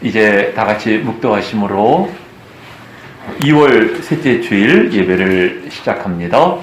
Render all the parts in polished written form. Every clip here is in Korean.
이제 다 같이 묵도하심으로 2월 셋째 주일 예배를 시작합니다.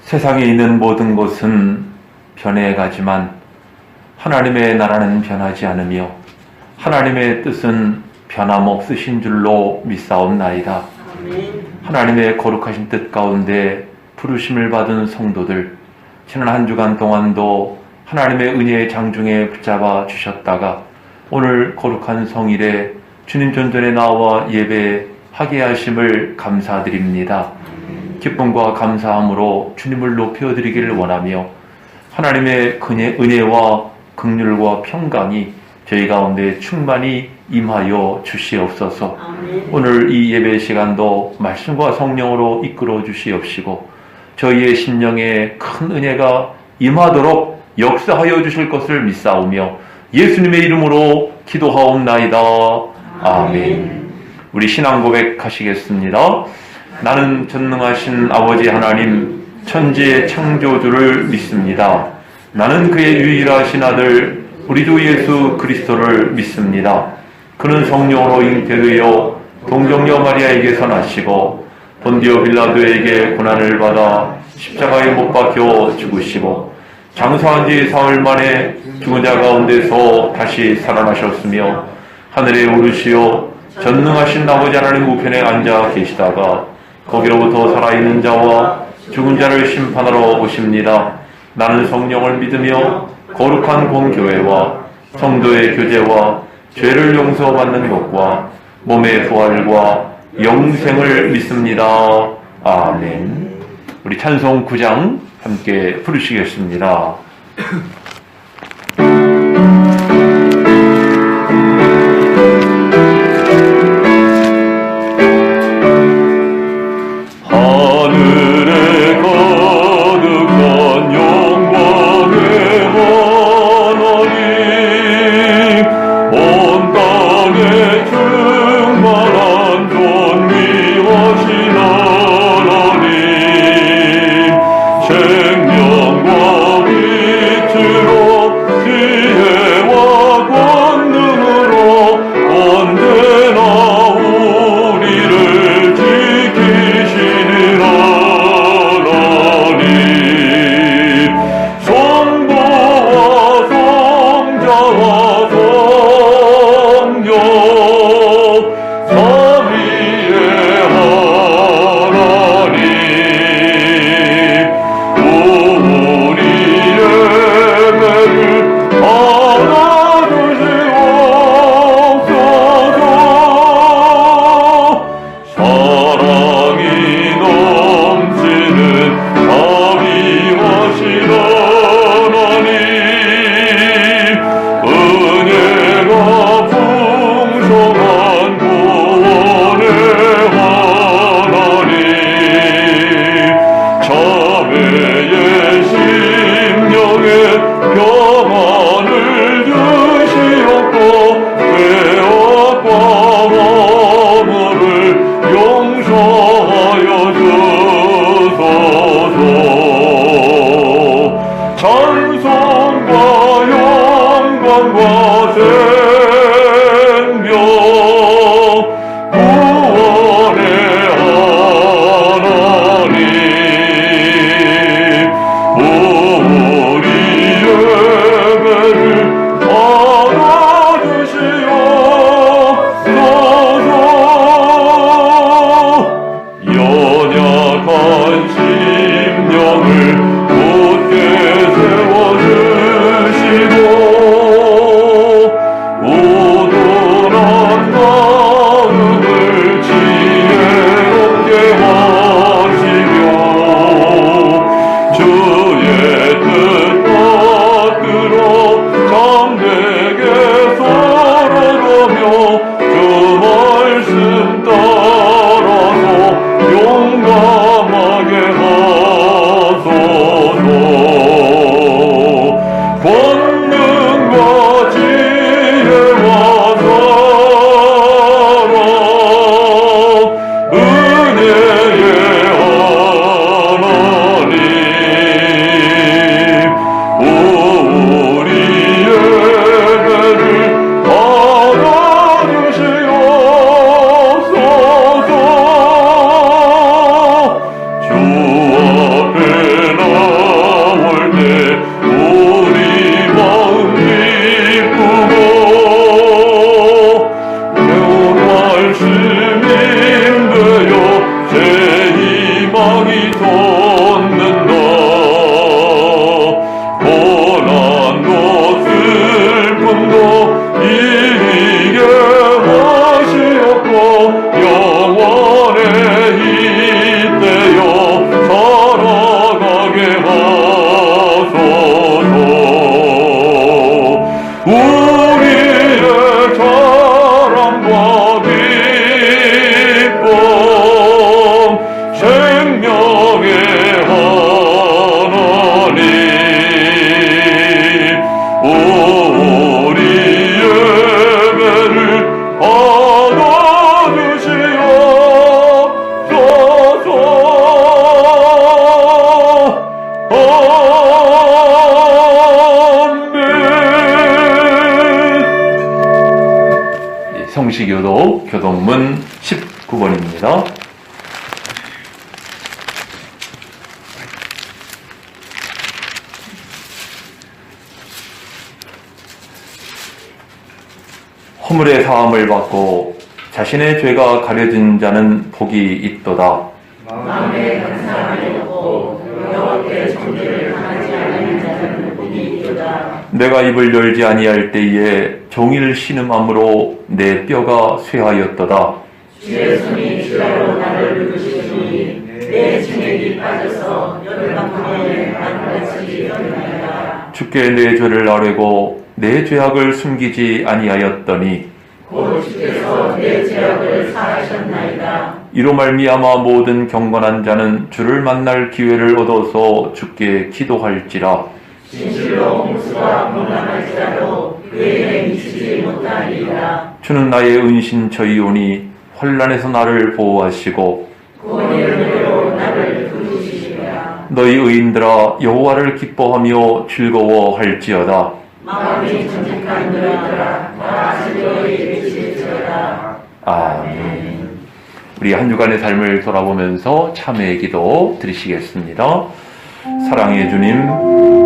세상에 있는 모든 것은 변해가지만 하나님의 나라는 변하지 않으며 하나님의 뜻은 변함없으신 줄로 믿사옵나이다. 하나님의 거룩하신 뜻 가운데 부르심을 받은 성도들, 지난 한 주간 동안도 하나님의 은혜의 장중에 붙잡아 주셨다가 오늘 거룩한 성일에 주님 전전에 나와 예배하게 하심을 감사드립니다. 기쁨과 감사함으로 주님을 높여드리기를 원하며 하나님의 은혜와 긍휼과 평강이 저희 가운데 충만히 임하여 주시옵소서. 오늘 이 예배 시간도 말씀과 성령으로 이끌어 주시옵시고 저희의 심령에 큰 은혜가 임하도록 역사하여 주실 것을 믿사오며 예수님의 이름으로 기도하옵나이다. 아멘. 우리 신앙 고백하시겠습니다. 나는 전능하신 아버지 하나님 천지의 창조주를 믿습니다. 나는 그의 유일하신 아들 우리 주 예수 그리스도를 믿습니다. 그는 성령으로 잉태되어 동정녀 마리아에게서 나시고 본디오 빌라도에게 고난을 받아 십자가에 못 박혀 죽으시고 장사한 지 사흘 만에 죽은 자 가운데서 다시 살아나셨으며 하늘에 오르시어 전능하신 아버지 하나님 우편에 앉아 계시다가 거기로부터 살아있는 자와 죽은 자를 심판하러 오십니다. 나는 성령을 믿으며 거룩한 공교회와 성도의 교제와 죄를 용서받는 것과 몸의 부활과 영생을 믿습니다. 아멘. 우리 찬송 9장 함께 부르시겠습니다. 연약한 심령을 굳게 성시교도 교동문 19번입니다. 허물의 사함을 받고 자신의 죄가 가려진 자는 복이 있도다. 마음에 감사함을 얻고 여호와께 정죄를 당하지 않는 자는 복이 있도다. 내가 입을 열지 아니할 때에 종일 신음함으로 내 뼈가 쇠하였도다. 주의 손이 주야로 나를 누르시니 내 진액이 빠져서 열방문에 바늘같이 열리나이다. 주께 내 죄를 아뢰고 내 죄악을 숨기지 아니하였더니 곧 주께서 내 죄악을 사하셨나이다. 이로 말미암아 모든 경건한 자는 주를 만날 기회를 얻어서 주께 기도할지라. 진실로 홍수가 공감할지라도 그에게 미치지 못하리이다. 주는 나의 은신처이오니 환난에서 나를 보호하시고 곧 이름으로 나를 부르시리라. 너희 의인들아 여호와를 기뻐하며 즐거워할지어다. 마음이 정직한 너희들아 다 즐거이 외칠지어다. 아멘. 우리 한 주간의 삶을 돌아보면서 참회의 기도 드리시겠습니다. 사랑의 주님,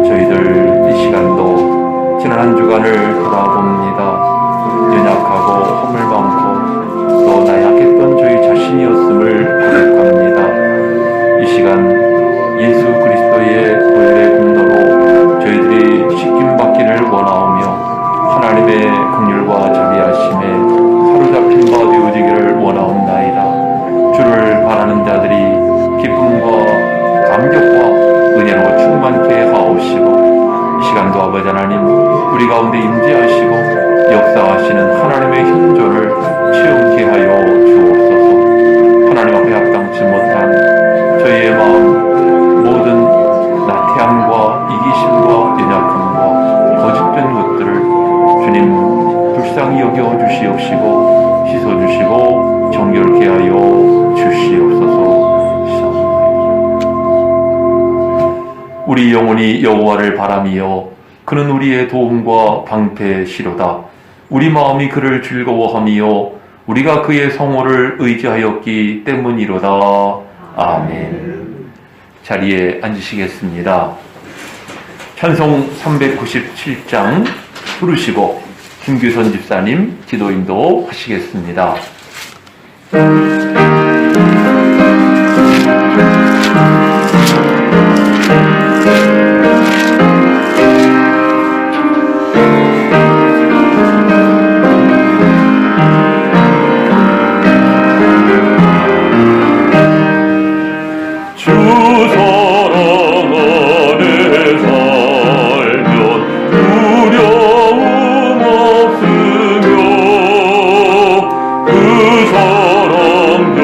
저희들 이 시간도 지난 한 주간을 돌아봅니다. 연약하고 허물 많고 또 나약했던 저희 자신이었음을 고백합니다. 이 시간 예수 그리스도의 보혈의 공로로 저희들이 씻김받기를 원하오며 하나님의 긍휼과 자비하심에 사로잡힌 바 되어지기를 원하옵나이다. 주를 바라는 자들이 기쁨과 감격과 은혜로 충만케 하옵시고 이 시간도 아버지 하나님 우리 가운데 임재하시고 역사하시는 하나님의 현존을 체험케 하여 주옵소서. 하나님 앞에 합당치 못한 저희의 마음 모든 나태함과 이기심과 연약함과 거짓된 것들을 주님 불쌍히 여겨 주시옵시고 씻어주시고 정결케 하여 주시옵소서. 우리 영혼이 여호와를 바라미요 그는 우리의 도움과 방패시로다. 우리 마음이 그를 즐거워하미요 우리가 그의 성호를 의지하였기 때문이로다. 아멘. 자리에 앉으시겠습니다. 찬송 397장 부르시고 김규선 집사님 기도인도 하시겠습니다. 그 사랑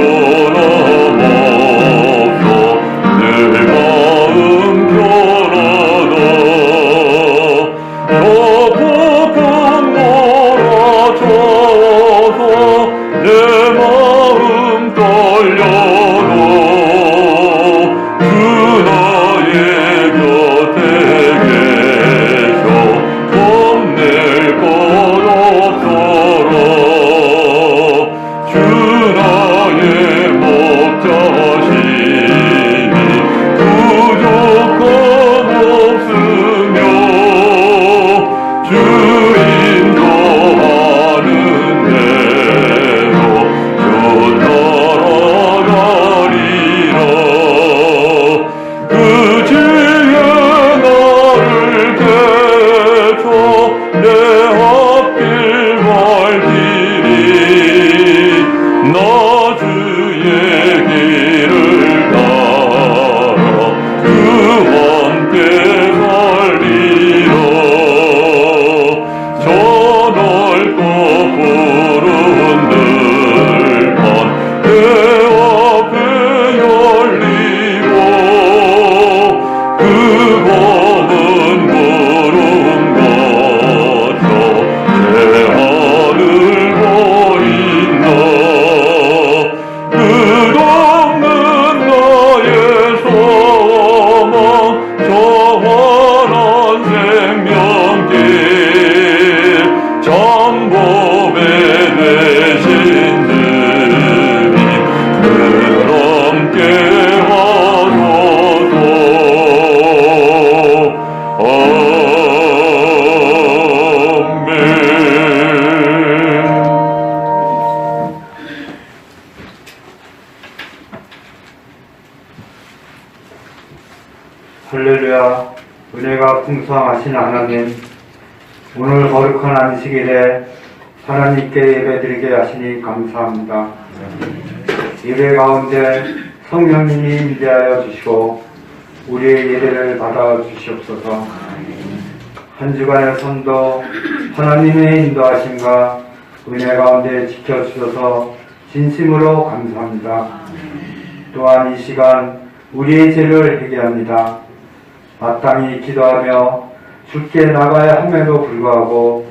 할렐루야. 은혜가 풍성하신 하나님, 오늘 거룩한 안식일에 하나님께 예배드리게 하시니 감사합니다. 예배 가운데 성령님이 임재하여 주시고 우리의 예배를 받아 주시옵소서. 한 주간의 선도 하나님의 인도하심과 은혜 가운데 지켜주셔서 진심으로 감사합니다. 또한 이 시간 우리의 죄를 회개합니다. 마땅히 기도하며 주께 나가야 함에도 불구하고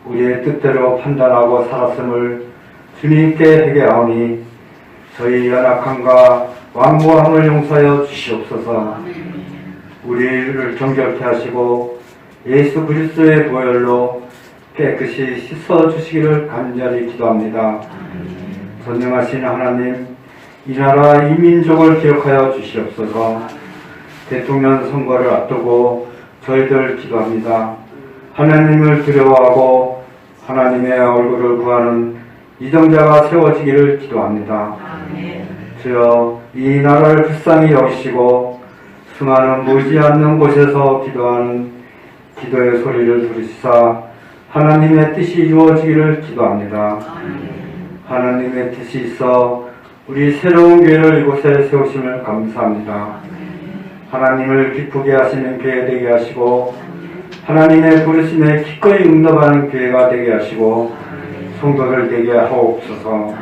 우리의 뜻대로 판단하고 살았음을 주님께 회개하오니 저희 연약함과 완고함을 용서하여 주시옵소서. 우리를 정결케 하시고 예수 그리스도의 보혈로 깨끗이 씻어 주시기를 간절히 기도합니다. 전능하신 하나님, 이 나라 이 민족을 기억하여 주시옵소서. 대통령 선거를 앞두고 저희들 기도합니다. 하나님을 두려워하고 하나님의 얼굴을 구하는 이정자가 세워지기를 기도합니다. 주여, 이 나라를 불쌍히 여기시고 수많은 보이지 않는 곳에서 기도하는 기도의 소리를 들으시사 하나님의 뜻이 이루어지기를 기도합니다. 하나님의 뜻이 있어 우리 새로운 교회를 이곳에 세우심을 감사합니다. 하나님을 기쁘게 하시는 교회 되게 하시고 하나님의 부르심에 기꺼이 응답하는 교회가 되게 하시고 성도들 되게 하옵소서.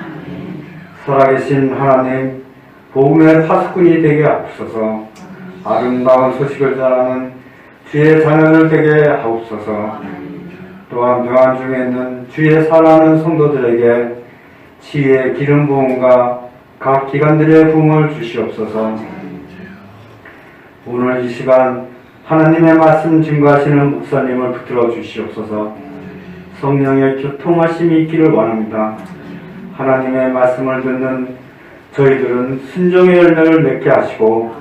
살아계신 하나님, 복음의 파수꾼이 되게 하옵소서. 아름다운 소식을 전하는 주의 자녀들 되게 하옵소서. 또한 병환 중에 있는 주의 사랑하는 성도들에게 치유의 기름 부음과 각 기관들의 부음을 주시옵소서. 오늘 이 시간 하나님의 말씀 증거하시는 목사님을 붙들어 주시옵소서. 성령의 교통하심이 있기를 원합니다. 하나님의 말씀을 듣는 저희들은 순종의 열매를 맺게 하시고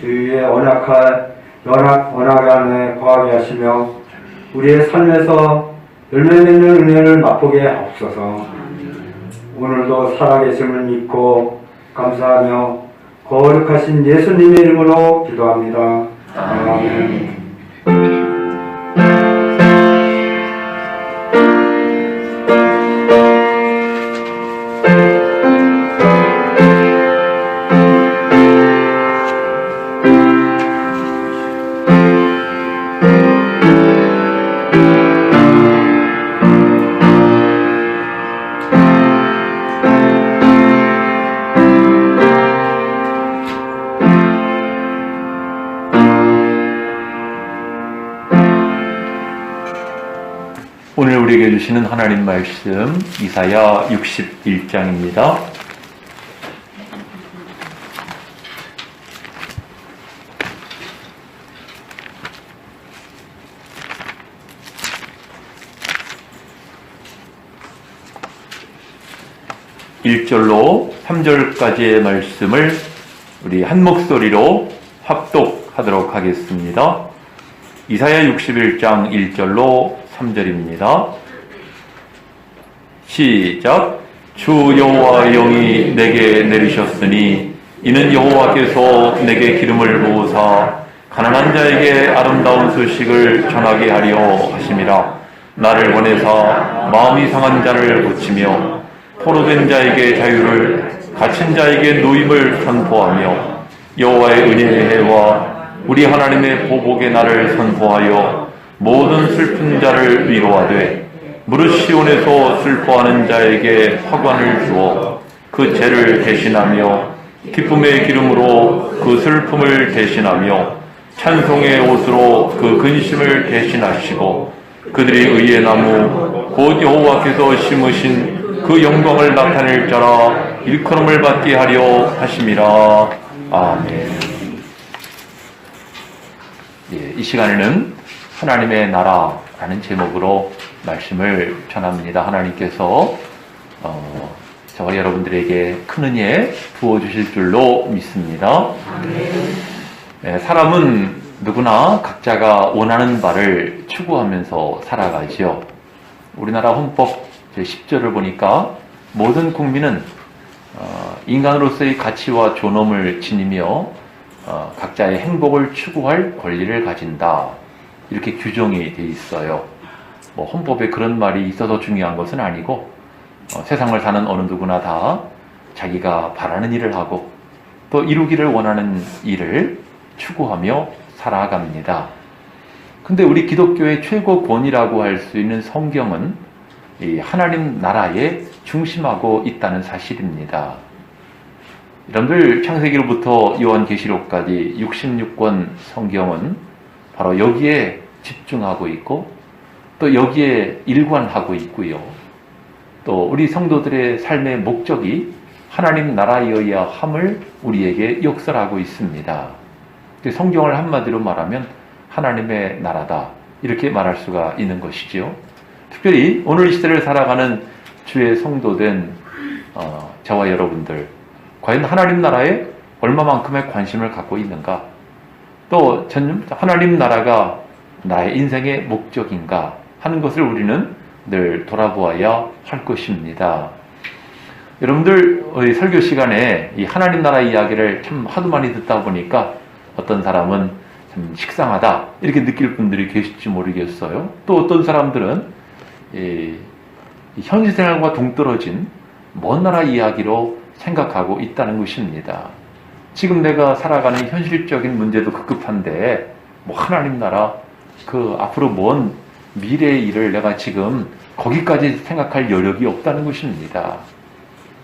주의 언약 안에 거하게 하시며 우리의 삶에서 열매 맺는 은혜를 맛보게 하옵소서. 오늘도 살아계심을 믿고 감사하며 거룩하신 예수님의 이름으로 기도합니다. 아멘. 오늘 우리에게 주시는 하나님 말씀 이사야 61장입니다. (1절로) (3절까지의) 말씀을 우리 한 목소리로 합독하도록 하겠습니다. 이사야 61장 1절로 3절입니다. 시작. 주 여호와의 영이 내게 내리셨으니 이는 여호와께서 내게 기름을 부으사 가난한 자에게 아름다운 소식을 전하게 하려 하심이라. 나를 보내사 마음이 상한 자를 고치며 포로된 자에게 자유를, 갇힌 자에게 노임을 선포하며 여호와의 은혜의 해와 우리 하나님의 보복의 날을 선포하여 모든 슬픈 자를 위로하되 무릇 시온에서 슬퍼하는 자에게 화관을 주어 그 죄를 대신하며 기쁨의 기름으로 그 슬픔을 대신하며 찬송의 옷으로 그 근심을 대신하시고 그들이 의의 나무 곧 여호와께서 심으신 그 영광을 나타낼 자라 일컬음을 받게 하려 하심이라. 아멘. 예, 이 시간에는 하나님의 나라라는 제목으로 말씀을 전합니다. 하나님께서 저와 여러분들에게 큰 은혜 부어주실 줄로 믿습니다. 네, 사람은 누구나 각자가 원하는 바를 추구하면서 살아가지요. 우리나라 헌법 제10조를 보니까 모든 국민은 인간으로서의 가치와 존엄을 지니며 각자의 행복을 추구할 권리를 가진다. 이렇게 규정이 돼 있어요. 뭐 헌법에 그런 말이 있어서 중요한 것은 아니고 세상을 사는 어느 누구나 다 자기가 바라는 일을 하고 또 이루기를 원하는 일을 추구하며 살아갑니다. 근데 우리 기독교의 최고 권위라고 할 수 있는 성경은 이 하나님 나라에 중심하고 있다는 사실입니다. 여러분들 창세기로부터 요한계시록까지 66권 성경은 바로 여기에 집중하고 있고 또 여기에 일관하고 있고요. 또 우리 성도들의 삶의 목적이 하나님 나라여야 함을 우리에게 역설하고 있습니다. 성경을 한마디로 말하면 하나님의 나라다 이렇게 말할 수가 있는 것이죠. 특별히 오늘 이 시대를 살아가는 주의 성도된 저와 여러분들 과연 하나님 나라에 얼마만큼의 관심을 갖고 있는가? 또 하나님 나라가 나의 인생의 목적인가 하는 것을 우리는 늘 돌아보아야 할 것입니다. 여러분들 설교 시간에 이 하나님 나라 이야기를 참 하도 많이 듣다 보니까 어떤 사람은 참 식상하다 이렇게 느낄 분들이 계실지 모르겠어요. 또 어떤 사람들은 이 현실 생활과 동떨어진 먼 나라 이야기로 생각하고 있다는 것입니다. 지금 내가 살아가는 현실적인 문제도 급급한데 뭐 하나님 나라 그 앞으로 먼 미래의 일을 내가 지금 거기까지 생각할 여력이 없다는 것입니다.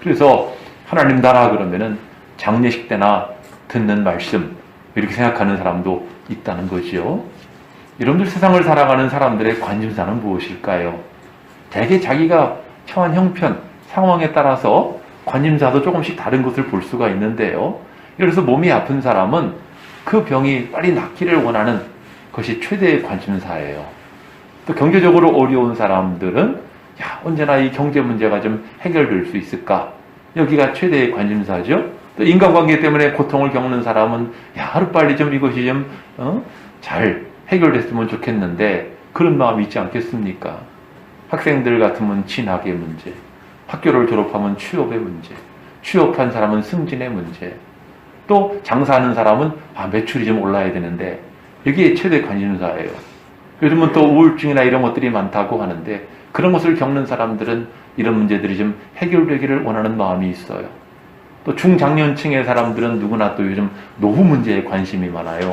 그래서 하나님 나라 그러면은 장례식 때나 듣는 말씀 이렇게 생각하는 사람도 있다는 거죠. 여러분들 세상을 살아가는 사람들의 관심사는 무엇일까요? 대개 자기가 처한 형편, 상황에 따라서 관심사도 조금씩 다른 것을 볼 수가 있는데요. 그래서 몸이 아픈 사람은 그 병이 빨리 낫기를 원하는 것이 최대의 관심사예요. 또 경제적으로 어려운 사람들은 언제나 이 경제 문제가 좀 해결될 수 있을까? 여기가 최대의 관심사죠. 또 인간관계 때문에 고통을 겪는 사람은 하루빨리 좀 이것이 좀 잘 해결됐으면 좋겠는데 그런 마음이 있지 않겠습니까? 학생들 같으면 진학의 문제, 학교를 졸업하면 취업의 문제, 취업한 사람은 승진의 문제, 또 장사하는 사람은 매출이 좀 올라야 되는데 여기에 최대 관심사예요. 요즘은 또 우울증이나 이런 것들이 많다고 하는데 그런 것을 겪는 사람들은 이런 문제들이 좀 해결되기를 원하는 마음이 있어요. 또 중장년층의 사람들은 누구나 또 요즘 노후 문제에 관심이 많아요.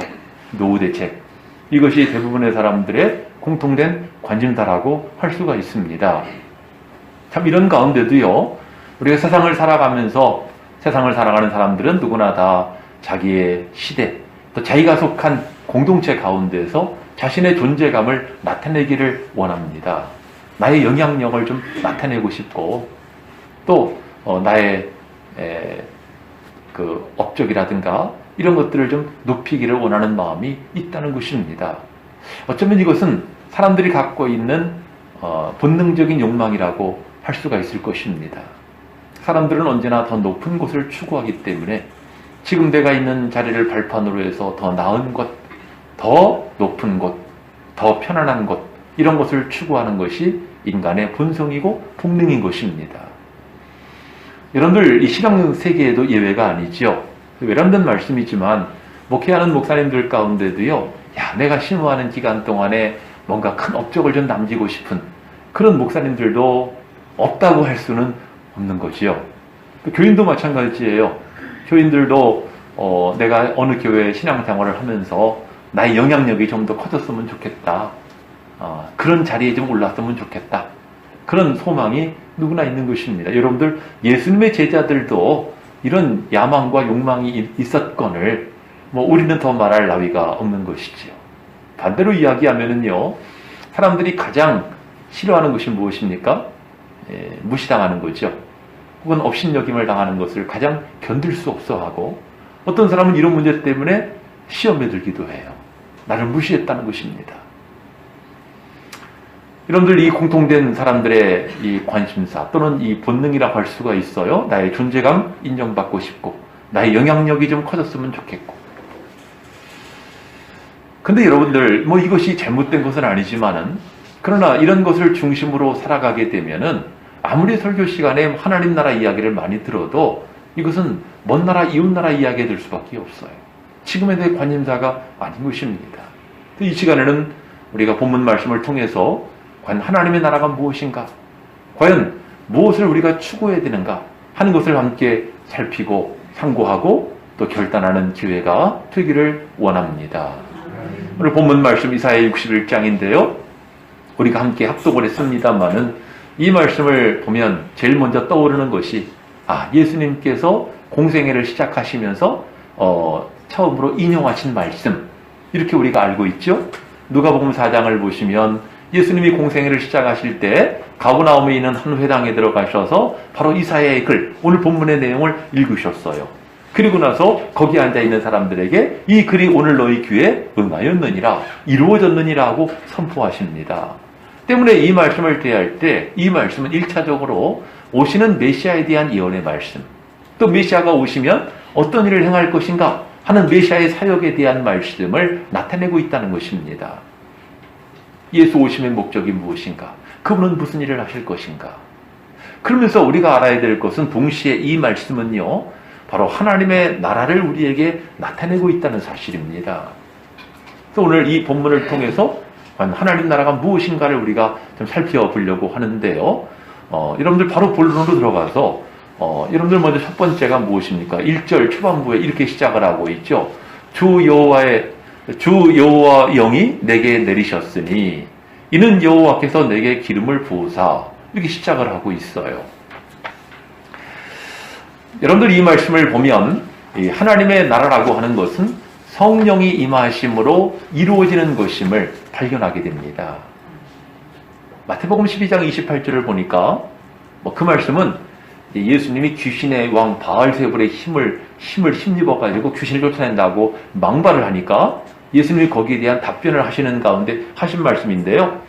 노후 대책. 이것이 대부분의 사람들의 공통된 관심사라고 할 수가 있습니다. 참 이런 가운데도요, 우리가 세상을 살아가면서 세상을 살아가는 사람들은 누구나 다 자기의 시대, 또 자기가 속한 공동체 가운데서 자신의 존재감을 나타내기를 원합니다. 나의 영향력을 좀 나타내고 싶고, 또 나의 그 업적이라든가 이런 것들을 좀 높이기를 원하는 마음이 있다는 것입니다. 어쩌면 이것은 사람들이 갖고 있는 본능적인 욕망이라고 할 수가 있을 것입니다. 사람들은 언제나 더 높은 곳을 추구하기 때문에 지금 내가 있는 자리를 발판으로 해서 더 나은 것, 더 높은 곳, 더 편안한 곳 이런 것을 추구하는 것이 인간의 본성이고 본능인 것입니다. 여러분들 이 신앙 세계에도 예외가 아니죠. 외람된 말씀이지만 목회하는 목사님들 가운데도요, 내가 신부하는 기간 동안에 뭔가 큰 업적을 좀 남기고 싶은 그런 목사님들도 없다고 할 수는 없는 거지요. 교인도 마찬가지예요. 교인들도 내가 어느 교회에 신앙생활을 하면서 나의 영향력이 좀 더 커졌으면 좋겠다. 그런 자리에 좀 올랐으면 좋겠다. 그런 소망이 누구나 있는 것입니다. 여러분들 예수님의 제자들도 이런 야망과 욕망이 있었건을 우리는 더 말할 나위가 없는 것이지요. 반대로 이야기하면은요, 사람들이 가장 싫어하는 것이 무엇입니까? 무시당하는 거죠. 혹은 업신여김을 당하는 것을 가장 견딜 수 없어 하고, 어떤 사람은 이런 문제 때문에 시험에 들기도 해요. 나를 무시했다는 것입니다. 여러분들 이 공통된 사람들의 이 관심사 또는 이 본능이라고 할 수가 있어요. 나의 존재감 인정받고 싶고 나의 영향력이 좀 커졌으면 좋겠고. 근데 여러분들 이것이 잘못된 것은 아니지만은 그러나 이런 것을 중심으로 살아가게 되면은 아무리 설교 시간에 하나님 나라 이야기를 많이 들어도 이것은 먼 나라 이웃 나라 이야기가 될 수밖에 없어요. 지금에 대해 관심사가 아닌 것입니다. 이 시간에는 우리가 본문 말씀을 통해서 과연 하나님의 나라가 무엇인가, 과연 무엇을 우리가 추구해야 되는가 하는 것을 함께 살피고 상고하고 또 결단하는 기회가 되기를 원합니다. 오늘 본문 말씀 이사야 61장인데요. 우리가 함께 합독을 했습니다마는 이 말씀을 보면 제일 먼저 떠오르는 것이 예수님께서 공생애를 시작하시면서 처음으로 인용하신 말씀, 이렇게 우리가 알고 있죠. 누가복음 4장을 보시면 예수님이 공생애를 시작하실 때 가버나움에 있는 한 회당에 들어가셔서 바로 이사야의 글, 오늘 본문의 내용을 읽으셨어요. 그리고 나서 거기 앉아있는 사람들에게 이 글이 오늘 너희 귀에 응하였느니라, 이루어졌느니라 하고 선포하십니다. 때문에 이 말씀을 대할 때 이 말씀은 1차적으로 오시는 메시아에 대한 예언의 말씀, 또 메시아가 오시면 어떤 일을 행할 것인가 하는 메시아의 사역에 대한 말씀을 나타내고 있다는 것입니다. 예수 오심의 목적이 무엇인가? 그분은 무슨 일을 하실 것인가? 그러면서 우리가 알아야 될 것은 동시에 이 말씀은요, 바로 하나님의 나라를 우리에게 나타내고 있다는 사실입니다. 그래서 오늘 이 본문을 통해서 하나님 나라가 무엇인가를 우리가 좀 살펴보려고 하는데요. 여러분들 바로 본론으로 들어가서 여러분들 먼저 첫 번째가 무엇입니까? 1절 초반부에 이렇게 시작을 하고 있죠. 주 여호와 영이 내게 내리셨으니 이는 여호와께서 내게 기름을 부으사, 이렇게 시작을 하고 있어요. 여러분들 이 말씀을 보면 하나님의 나라라고 하는 것은 성령이 임하심으로 이루어지는 것임을 발견하게 됩니다. 마태복음 12장 28절을 보니까 그 말씀은 예수님이 귀신의 왕 바알세불의 힘을 힘입어가지고 귀신을 쫓아낸다고 망발을 하니까 예수님이 거기에 대한 답변을 하시는 가운데 하신 말씀인데요.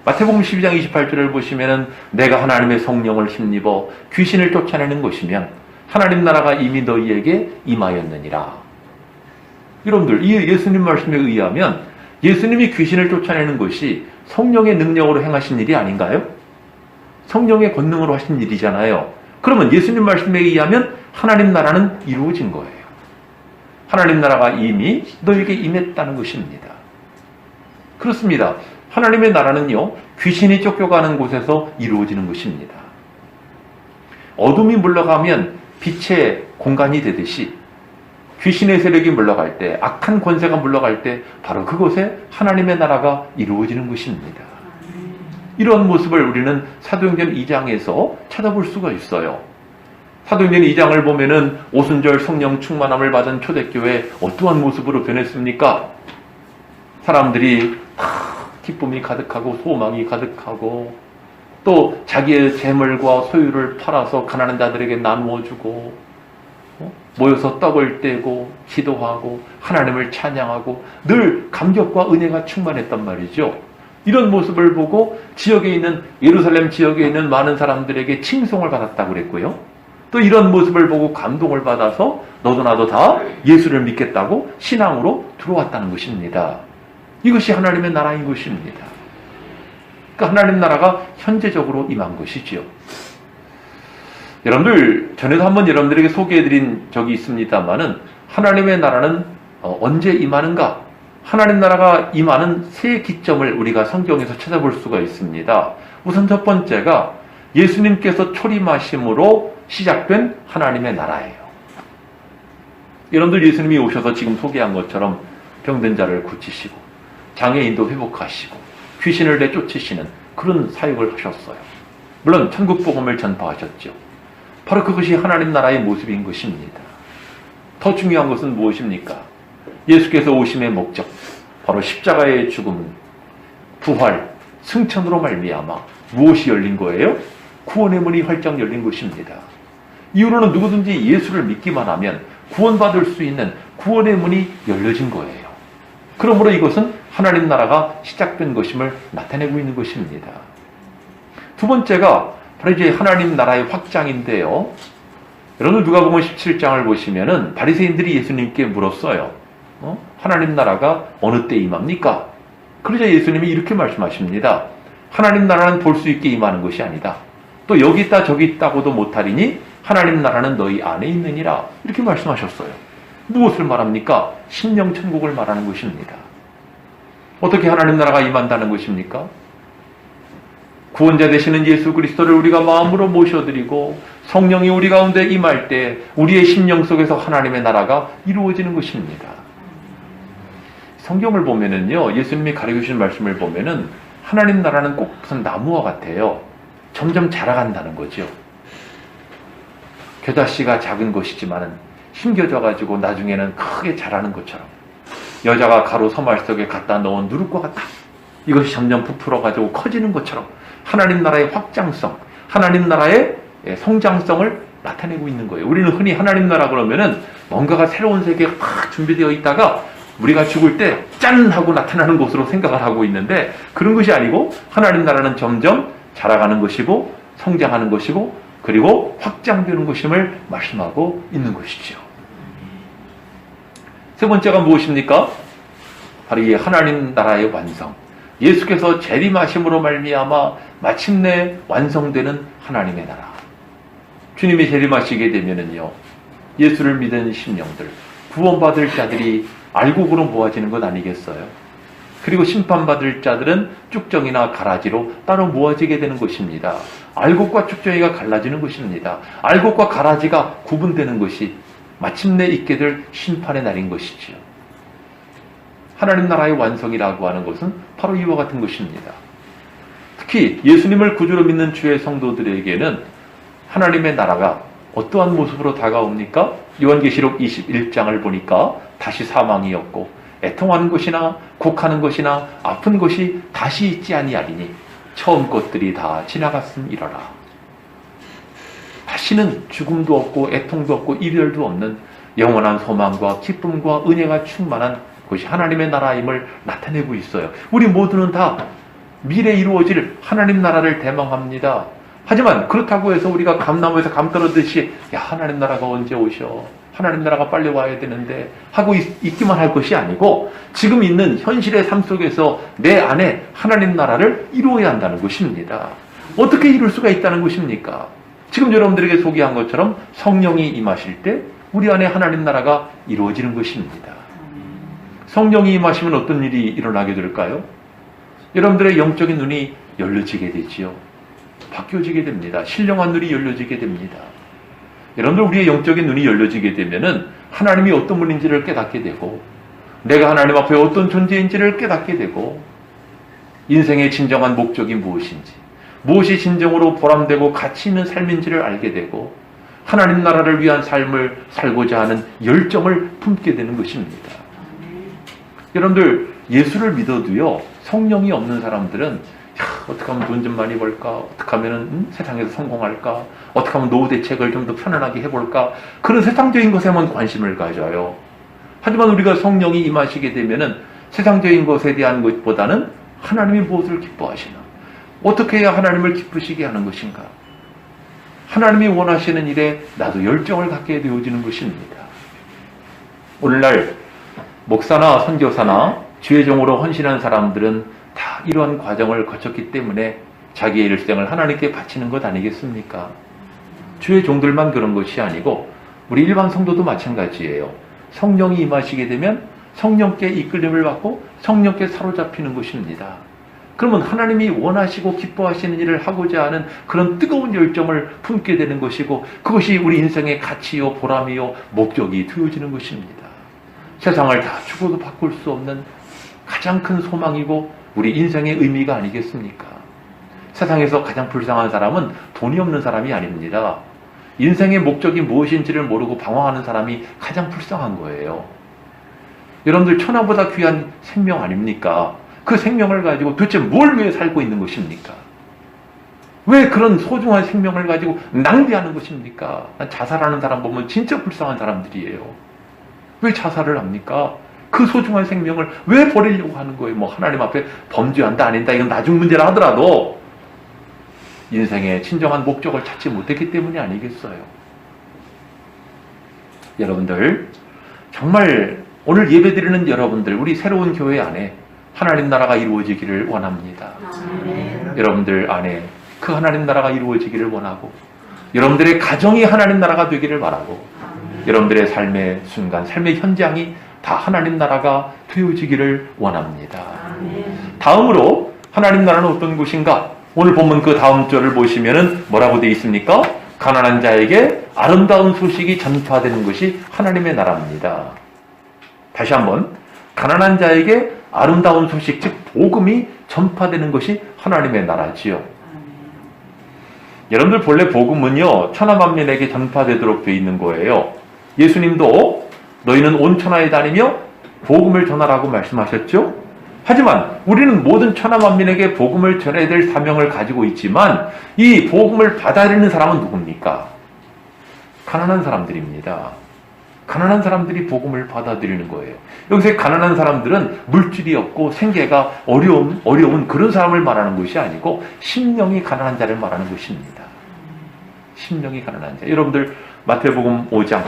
마태복음 12장 28절을 보시면은 내가 하나님의 성령을 힘입어 귀신을 쫓아내는 것이면 하나님 나라가 이미 너희에게 임하였느니라. 여러분들, 이 예수님 말씀에 의하면 예수님이 귀신을 쫓아내는 것이 성령의 능력으로 행하신 일이 아닌가요? 성령의 권능으로 하신 일이잖아요. 그러면 예수님 말씀에 의하면 하나님 나라는 이루어진 거예요. 하나님 나라가 이미 너에게 임했다는 것입니다. 그렇습니다. 하나님의 나라는요, 귀신이 쫓겨가는 곳에서 이루어지는 것입니다. 어둠이 물러가면 빛의 공간이 되듯이 귀신의 세력이 물러갈 때, 악한 권세가 물러갈 때 바로 그곳에 하나님의 나라가 이루어지는 것입니다. 이런 모습을 우리는 사도행전 2장에서 찾아볼 수가 있어요. 사도행전 2장을 보면은 오순절 성령 충만함을 받은 초대교회 어떠한 모습으로 변했습니까? 사람들이 다 기쁨이 가득하고 소망이 가득하고 또 자기의 재물과 소유를 팔아서 가난한 자들에게 나누어주고 모여서 떡을 떼고 기도하고 하나님을 찬양하고 늘 감격과 은혜가 충만했단 말이죠. 이런 모습을 보고 지역에 있는 예루살렘 지역에 있는 많은 사람들에게 칭송을 받았다고 그랬고요. 또 이런 모습을 보고 감동을 받아서 너도 나도 다 예수를 믿겠다고 신앙으로 들어왔다는 것입니다. 이것이 하나님의 나라인 것입니다. 그러니까 하나님 나라가 현재적으로 임한 것이지요. 여러분들, 전에도 한번 여러분들에게 소개해드린 적이 있습니다만은 하나님의 나라는 언제 임하는가? 하나님 나라가 임하는 세 기점을 우리가 성경에서 찾아볼 수가 있습니다. 우선 첫 번째가 예수님께서 초림하심으로 시작된 하나님의 나라예요. 여러분들, 예수님이 오셔서 지금 소개한 것처럼 병든 자를 고치시고 장애인도 회복하시고 귀신을 내쫓으시는 그런 사역을 하셨어요. 물론 천국 복음을 전파하셨죠. 바로 그것이 하나님 나라의 모습인 것입니다. 더 중요한 것은 무엇입니까? 예수께서 오심의 목적, 바로 십자가의 죽음, 부활, 승천으로 말미암아 무엇이 열린 거예요? 구원의 문이 활짝 열린 것입니다. 이후로는 누구든지 예수를 믿기만 하면 구원받을 수 있는 구원의 문이 열려진 거예요. 그러므로 이것은 하나님 나라가 시작된 것임을 나타내고 있는 것입니다. 두 번째가 바로 이제 하나님 나라의 확장인데요. 여러분, 누가복음 17장을 보시면은 바리새인들이 예수님께 물었어요. 하나님 나라가 어느 때 임합니까? 그러자 예수님이 이렇게 말씀하십니다. 하나님 나라는 볼 수 있게 임하는 것이 아니다. 또 여기 있다 저기 있다고도 못하리니 하나님 나라는 너희 안에 있느니라. 이렇게 말씀하셨어요. 무엇을 말합니까? 심령천국을 말하는 것입니다. 어떻게 하나님 나라가 임한다는 것입니까? 구원자 되시는 예수 그리스도를 우리가 마음으로 모셔드리고 성령이 우리 가운데 임할 때 우리의 심령 속에서 하나님의 나라가 이루어지는 것입니다. 성경을 보면은요, 예수님이 가르쳐 주신 말씀을 보면은 하나님 나라는 꼭 무슨 나무와 같아요. 점점 자라간다는 거죠. 겨자씨가 작은 것이지만 힘겨져가지고 나중에는 크게 자라는 것처럼, 여자가 가루 서말 속에 갖다 넣은 누룩과 같다. 이것이 점점 부풀어가지고 커지는 것처럼 하나님 나라의 확장성, 하나님 나라의 성장성을 나타내고 있는 거예요. 우리는 흔히 하나님 나라 그러면은 뭔가가 새로운 세계가 막 준비되어 있다가 우리가 죽을 때 짠! 하고 나타나는 것으로 생각을 하고 있는데, 그런 것이 아니고 하나님 나라는 점점 자라가는 것이고 성장하는 것이고 그리고 확장되는 것임을 말씀하고 있는 것이죠. 세 번째가 무엇입니까? 바로 이 하나님 나라의 완성. 예수께서 재림하심으로 말미암아 마침내 완성되는 하나님의 나라. 주님이 재림하시게 되면은요, 예수를 믿은 심령들, 구원받을 자들이 알곡으로 모아지는 것 아니겠어요? 그리고 심판받을 자들은 쭉정이나 가라지로 따로 모아지게 되는 것입니다. 알곡과 쭉정이가 갈라지는 것입니다. 알곡과 가라지가 구분되는 것이 마침내 있게 될 심판의 날인 것이지요. 하나님 나라의 완성이라고 하는 것은 바로 이와 같은 것입니다. 특히 예수님을 구주로 믿는 주의 성도들에게는 하나님의 나라가 어떠한 모습으로 다가옵니까? 요한계시록 21장을 보니까 다시 사망이 없고 애통하는 것이나 곡하는 것이나 아픈 것이 다시 있지 아니하리니 처음 것들이 다 지나갔음이러라. 다시는 죽음도 없고 애통도 없고 이별도 없는 영원한 소망과 기쁨과 은혜가 충만한 것이 하나님의 나라임을 나타내고 있어요. 우리 모두는 다 미래에 이루어질 하나님 나라를 대망합니다. 하지만 그렇다고 해서 우리가 감나무에서 감 떨어듯이 야, 하나님 나라가 언제 오셔? 하나님 나라가 빨리 와야 되는데 하고 있기만 할 것이 아니고 지금 있는 현실의 삶 속에서 내 안에 하나님 나라를 이루어야 한다는 것입니다. 어떻게 이룰 수가 있다는 것입니까? 지금 여러분들에게 소개한 것처럼 성령이 임하실 때 우리 안에 하나님 나라가 이루어지는 것입니다. 성령이 임하시면 어떤 일이 일어나게 될까요? 여러분들의 영적인 눈이 열려지게 되지요. 바뀌어지게 됩니다. 신령한 눈이 열려지게 됩니다. 여러분들, 우리의 영적인 눈이 열려지게 되면은 하나님이 어떤 분인지를 깨닫게 되고 내가 하나님 앞에 어떤 존재인지를 깨닫게 되고 인생의 진정한 목적이 무엇인지, 무엇이 진정으로 보람되고 가치 있는 삶인지를 알게 되고 하나님 나라를 위한 삶을 살고자 하는 열정을 품게 되는 것입니다. 여러분들, 예수를 믿어도요, 성령이 없는 사람들은 어떻게 하면 돈 좀 많이 벌까? 어떻게 하면 세상에서 성공할까? 어떻게 하면 노후 대책을 좀 더 편안하게 해볼까? 그런 세상적인 것에만 관심을 가져요. 하지만 우리가 성령이 임하시게 되면은 세상적인 것에 대한 것보다는 하나님이 무엇을 기뻐하시나? 어떻게 해야 하나님을 기쁘시게 하는 것인가? 하나님이 원하시는 일에 나도 열정을 갖게 되어지는 것입니다. 오늘날 목사나 선교사나 주의 종으로 헌신한 사람들은 다 이러한 과정을 거쳤기 때문에 자기의 일생을 하나님께 바치는 것 아니겠습니까? 주의 종들만 그런 것이 아니고 우리 일반 성도도 마찬가지예요. 성령이 임하시게 되면 성령께 이끌림을 받고 성령께 사로잡히는 것입니다. 그러면 하나님이 원하시고 기뻐하시는 일을 하고자 하는 그런 뜨거운 열정을 품게 되는 것이고 그것이 우리 인생의 가치요 보람이요 목적이 되어지는 것입니다. 세상을 다 죽어도 바꿀 수 없는 가장 큰 소망이고 우리 인생의 의미가 아니겠습니까? 세상에서 가장 불쌍한 사람은 돈이 없는 사람이 아닙니다. 인생의 목적이 무엇인지를 모르고 방황하는 사람이 가장 불쌍한 거예요. 여러분들, 천하보다 귀한 생명 아닙니까? 그 생명을 가지고 도대체 뭘 위해 살고 있는 것입니까? 왜 그런 소중한 생명을 가지고 낭비하는 것입니까? 난 자살하는 사람 보면 진짜 불쌍한 사람들이에요. 왜 자살을 합니까? 그 소중한 생명을 왜 버리려고 하는 거예요? 뭐 하나님 앞에 범죄한다 아닌다 이건 나중 문제라 하더라도 인생의 진정한 목적을 찾지 못했기 때문이 아니겠어요? 여러분들, 정말 오늘 예배드리는 여러분들, 우리 새로운 교회 안에 하나님 나라가 이루어지기를 원합니다. 여러분들 안에 그 하나님 나라가 이루어지기를 원하고 여러분들의 가정이 하나님 나라가 되기를 바라고 여러분들의 삶의 순간, 삶의 현장이 다 하나님 나라가 되어지기를 원합니다. 다음으로 하나님 나라는 어떤 곳인가? 오늘 본문 그 다음 절을 보시면은 뭐라고 되어 있습니까? 가난한 자에게 아름다운 소식이 전파되는 것이 하나님의 나라입니다. 다시 한번, 가난한 자에게 아름다운 소식, 즉 복음이 전파되는 것이 하나님의 나라지요. 여러분들 본래 복음은요, 천하만민에게 전파되도록 되어 있는 거예요. 예수님도 너희는 온 천하에 다니며 복음을 전하라고 말씀하셨죠. 하지만 우리는 모든 천하만민에게 복음을 전해야 될 사명을 가지고 있지만 이 복음을 받아들이는 사람은 누굽니까? 가난한 사람들입니다. 가난한 사람들이 복음을 받아들이는 거예요. 여기서 가난한 사람들은 물질이 없고 생계가 어려운 그런 사람을 말하는 것이 아니고 심령이 가난한 자를 말하는 것입니다. 심령이 가난한 자. 여러분들 마태복음 5장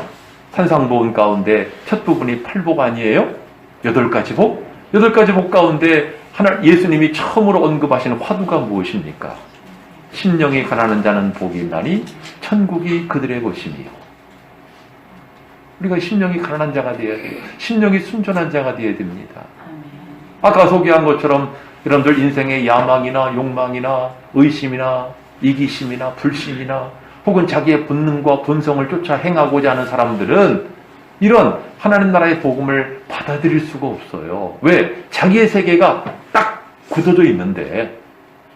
산상복음 가운데 첫 부분이 팔복 아니에요? 8가지 복? 8가지 복 가운데 예수님이 처음으로 언급하시는 화두가 무엇입니까? 심령이 가난한 자는 복이 있나니 천국이 그들의 것이며. 우리가 심령이 가난한 자가 되어야 돼요. 심령이 순전한 자가 되어야 됩니다. 아까 소개한 것처럼 여러분들 인생의 야망이나 욕망이나 의심이나 이기심이나 불신이나 혹은 자기의 본능과 본성을 쫓아 행하고자 하는 사람들은 이런 하나님 나라의 복음을 받아들일 수가 없어요. 왜? 자기의 세계가 딱 굳어져 있는데,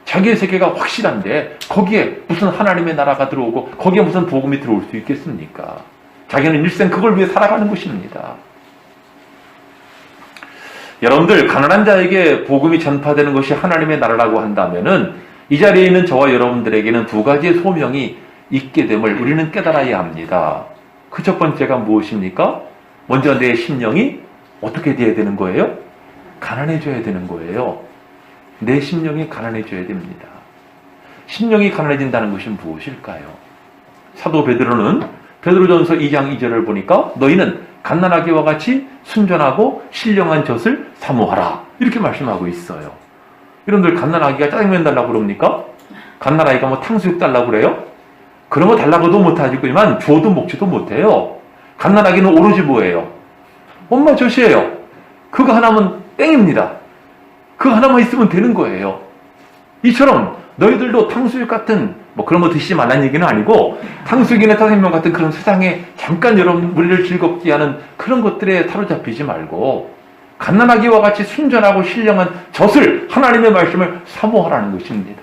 자기의 세계가 확실한데 거기에 무슨 하나님의 나라가 들어오고 거기에 무슨 복음이 들어올 수 있겠습니까? 자기는 일생 그걸 위해 살아가는 것입니다. 여러분들, 가난한 자에게 복음이 전파되는 것이 하나님의 나라라고 한다면은 이 자리에 있는 저와 여러분들에게는 2가지의 소명이 있게 됨을 우리는 깨달아야 합니다. 그 첫 번째가 무엇입니까? 먼저 내 심령이 어떻게 돼야 되는 거예요? 가난해져야 되는 거예요. 내 심령이 가난해져야 됩니다. 심령이 가난해진다는 것이 무엇일까요? 사도 베드로는 베드로전서 2장 2절을 보니까 너희는 갓난아기와 같이 순전하고 신령한 젖을 사모하라, 이렇게 말씀하고 있어요. 여러분들, 갓난아기가 짜장면 달라고 그럽니까? 갓난아기가 뭐 탕수육 달라고 그래요? 그런 거 달라고도 못하지만 줘도 먹지도 못해요. 갓난아기는 오로지 뭐예요? 엄마 젖이에요. 그거 하나면 땡입니다. 그거 하나만 있으면 되는 거예요. 이처럼 너희들도 탕수육 같은 뭐 그런 거 드시지 말라는 얘기는 아니고, 탕수육이나 짜장면 같은 그런 세상에 잠깐 여러분 우리를 즐겁게 하는 그런 것들에 사로잡히지 말고 갓난아기와 같이 순전하고 신령한 젖을, 하나님의 말씀을 사모하라는 것입니다.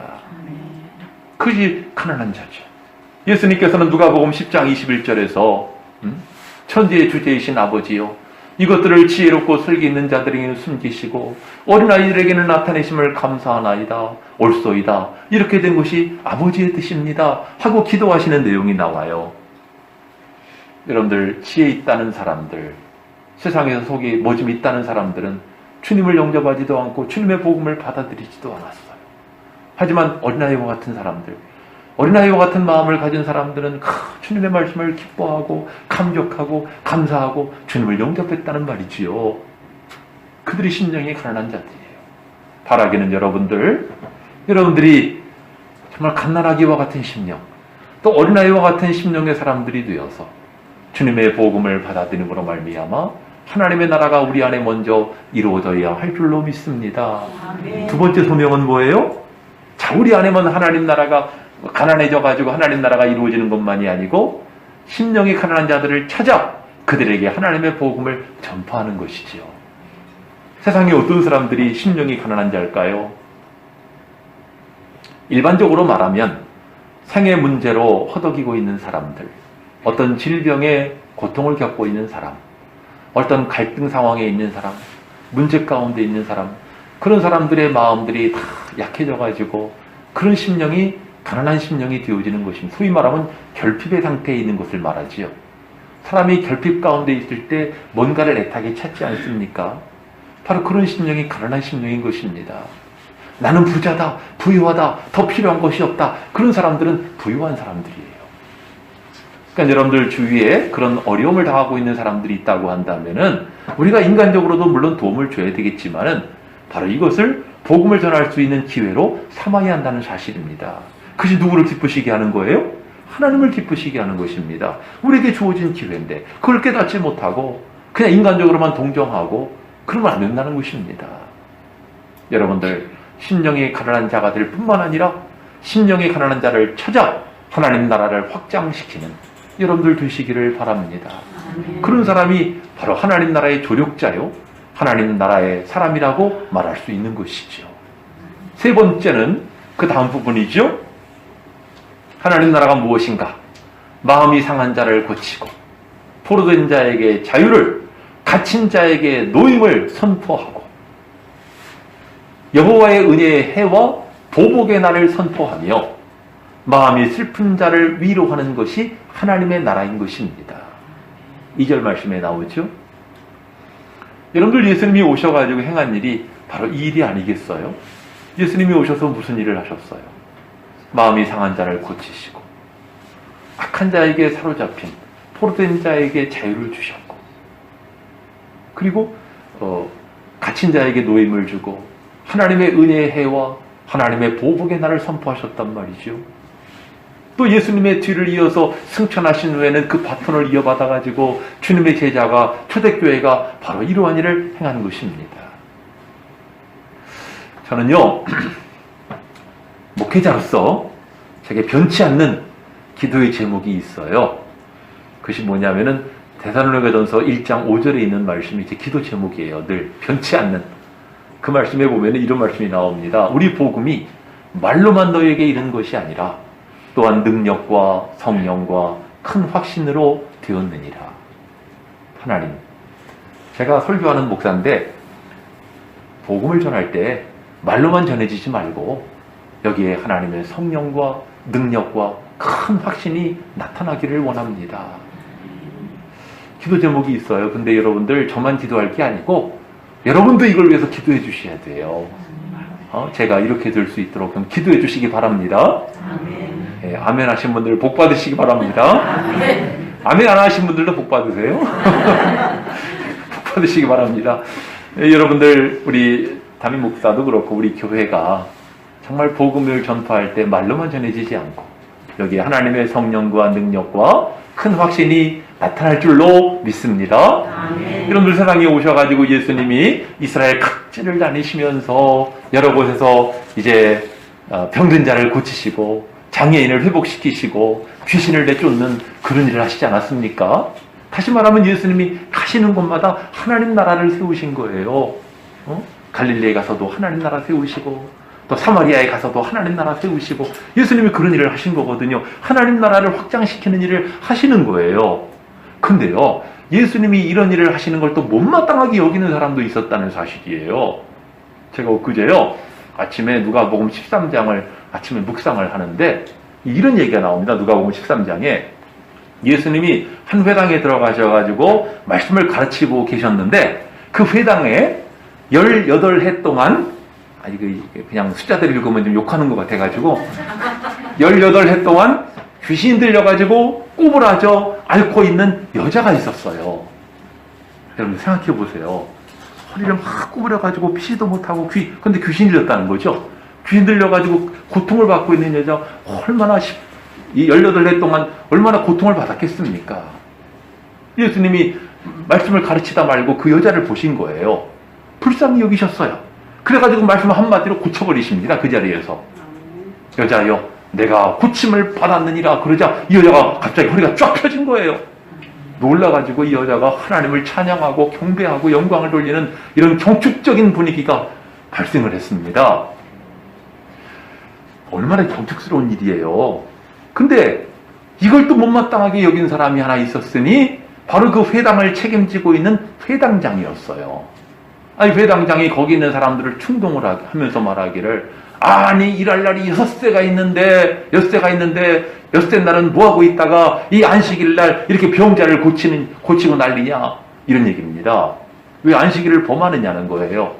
그것이 가난한 자죠. 예수님께서는 누가복음 10장 21절에서 천지의 주제이신 아버지요, 이것들을 지혜롭고 설기 있는 자들에게는 숨기시고 어린아이들에게는 나타내심을 감사하나이다, 옳소이다, 이렇게 된 것이 아버지의 뜻입니다 하고 기도하시는 내용이 나와요. 여러분들, 지혜 있다는 사람들, 세상에서 속이 뭐 좀 있다는 사람들은 주님을 영접하지도 않고 주님의 복음을 받아들이지도 않았어요. 하지만 어린아이와 같은 사람들, 어린아이와 같은 마음을 가진 사람들은 주님의 말씀을 기뻐하고 감격하고 감사하고 주님을 영접했다는 말이지요. 그들이 심령이 가난한 자들이에요. 바라기는 여러분들이 정말 갓난아기와 같은 심령, 또 어린아이와 같은 심령의 사람들이 되어서 주님의 복음을 받아들임으로 말미암아 하나님의 나라가 우리 안에 먼저 이루어져야 할 줄로 믿습니다. 아멘. 2번째 소명은 뭐예요? 자, 우리 안에만 하나님 나라가 가난해져가지고 하나님 나라가 이루어지는 것만이 아니고 심령이 가난한 자들을 찾아 그들에게 하나님의 복음을 전파하는 것이지요. 세상에 어떤 사람들이 심령이 가난한 자일까요? 일반적으로 말하면 생의 문제로 허덕이고 있는 사람들, 어떤 질병의 고통을 겪고 있는 사람, 어떤 갈등 상황에 있는 사람, 문제 가운데 있는 사람, 그런 사람들의 마음들이 다 약해져가지고 그런 심령이 가난한 심령이 되어지는 것입니다. 소위 말하면 결핍의 상태에 있는 것을 말하지요. 사람이 결핍 가운데 있을 때 뭔가를 애타게 찾지 않습니까? 바로 그런 심령이 가난한 심령인 것입니다. 나는 부자다, 부유하다, 더 필요한 것이 없다. 그런 사람들은 부유한 사람들이에요. 그러니까 여러분들 주위에 그런 어려움을 당하고 있는 사람들이 있다고 한다면은 우리가 인간적으로도 물론 도움을 줘야 되겠지만은 바로 이것을 복음을 전할 수 있는 기회로 삼아야 한다는 사실입니다. 그것이 누구를 기쁘시게 하는 거예요? 하나님을 기쁘시게 하는 것입니다. 우리에게 주어진 기회인데 그걸 깨닫지 못하고 그냥 인간적으로만 동정하고 그러면 안 된다는 것입니다. 여러분들, 심령이 가난한 자가 될 뿐만 아니라 심령이 가난한 자를 찾아 하나님 나라를 확장시키는 여러분들 되시기를 바랍니다. 그런 사람이 바로 하나님 나라의 조력자요, 하나님 나라의 사람이라고 말할 수 있는 것이죠. 세 번째는 그 다음 부분이죠. 하나님 나라가 무엇인가? 마음이 상한 자를 고치고 포로된 자에게 자유를, 갇힌 자에게 노임을 선포하고 여호와의 은혜의 해와 보복의 날을 선포하며 마음이 슬픈 자를 위로하는 것이 하나님의 나라인 것입니다. 2절 말씀에 나오죠. 여러분들, 예수님이 오셔가지고 행한 일이 바로 이 일이 아니겠어요? 예수님이 오셔서 무슨 일을 하셨어요? 마음이 상한 자를 고치시고 악한 자에게 사로잡힌 포로된 자에게 자유를 주셨고, 그리고 갇힌 자에게 노임을 주고 하나님의 은혜의 해와 하나님의 보복의 날을 선포하셨단 말이죠. 또 예수님의 뒤를 이어서 승천하신 후에는 그 바톤을 이어받아가지고 주님의 제자가, 초대교회가 바로 이러한 일을 행한 것입니다. 저는요, 목회자로서 제게 변치 않는 기도의 제목이 있어요. 그것이 뭐냐면은 데살로니가전서 1장 5절에 있는 말씀이 제 기도 제목이에요. 늘 변치 않는. 그 말씀에 보면 이런 말씀이 나옵니다. 우리 복음이 말로만 너에게 이른 것이 아니라 또한 능력과 성령과 큰 확신으로 되었느니라. 하나님, 제가 설교하는 목사인데 복음을 전할 때 말로만 전해지지 말고 여기에 하나님의 성령과 능력과 큰 확신이 나타나기를 원합니다. 기도 제목이 있어요. 근데 여러분들, 저만 기도할 게 아니고 여러분도 이걸 위해서 기도해 주셔야 돼요. 제가 이렇게 될 수 있도록 좀 기도해 주시기 바랍니다. 아멘. 예, 아멘 하신 분들 복 받으시기 바랍니다. 아멘 안 하신 분들도 복 받으세요. 복 받으시기 바랍니다. 예, 여러분들, 우리 담임 목사도 그렇고 우리 교회가 정말 복음을 전파할 때 말로만 전해지지 않고 여기에 하나님의 성령과 능력과 큰 확신이 나타날 줄로 믿습니다. 아멘. 여러분들, 세상에 오셔가지고 예수님이 이스라엘 각지를 다니시면서 여러 곳에서 이제 병든 자를 고치시고 장애인을 회복시키시고 귀신을 내쫓는 그런 일을 하시지 않았습니까? 다시 말하면 예수님이 가시는 곳마다 하나님 나라를 세우신 거예요. 갈릴리에 가서도 하나님 나라 세우시고 또 사마리아에 가서도 하나님 나라 세우시고 예수님이 그런 일을 하신 거거든요. 하나님 나라를 확장시키는 일을 하시는 거예요. 근데요, 예수님이 이런 일을 하시는 걸 또 못마땅하게 여기는 사람도 있었다는 사실이에요. 제가 엊그제요, 아침에 누가복음 13장을 아침에 묵상을 하는데 이런 얘기가 나옵니다. 누가복음 13장에 예수님이 한 회당에 들어가셔가지고 말씀을 가르치고 계셨는데 그 회당에 18해 동안, 이거 그냥 숫자대를 읽으면 좀 욕하는 것 같아가지고 18해 동안 귀신 들려가지고 꼬부라져 앓고 있는 여자가 있었어요. 여러분 생각해 보세요. 허리를 막 구부려가지고 피지도 못하고 근데 귀신 들렸다는 거죠. 귀신 들려가지고 고통을 받고 있는 여자, 얼마나 이 18해 동안 얼마나 고통을 받았겠습니까? 예수님이 말씀을 가르치다 말고 그 여자를 보신 거예요. 불쌍히 여기셨어요. 그래가지고 말씀 한마디로 고쳐버리십니다. 그 자리에서. 여자여, 내가 고침을 받았느니라. 그러자 이 여자가 갑자기 허리가 쫙 펴진 거예요. 놀라가지고 이 여자가 하나님을 찬양하고 경배하고 영광을 돌리는 이런 경축적인 분위기가 발생을 했습니다. 얼마나 경축스러운 일이에요. 근데 이걸 또 못마땅하게 여긴 사람이 하나 있었으니 바로 그 회당을 책임지고 있는 회당장이었어요. 아니, 회당장이 거기 있는 사람들을 충동을 하면서 말하기를, 아니, 일할 날이 6세가 있는데 6세 날은 뭐하고 있다가 이 안식일 날 이렇게 병자를 고치고 난리냐, 이런 얘기입니다. 왜 안식일을 범하느냐는 거예요.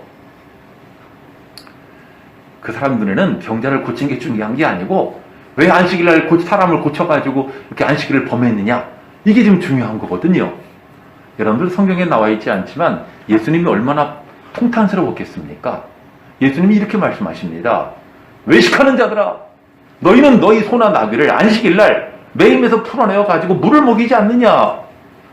그 사람 눈에는 병자를 고친 게 중요한 게 아니고 왜 안식일 날 사람을 고쳐가지고 이렇게 안식일을 범했느냐, 이게 지금 중요한 거거든요. 여러분들, 성경에 나와 있지 않지만 예수님이 얼마나 통탄스러웠겠습니까? 예수님이 이렇게 말씀하십니다. 외식하는 자들아, 너희는 너희 소나 나귀를 안식일날 매임에서 풀어내어가지고 물을 먹이지 않느냐?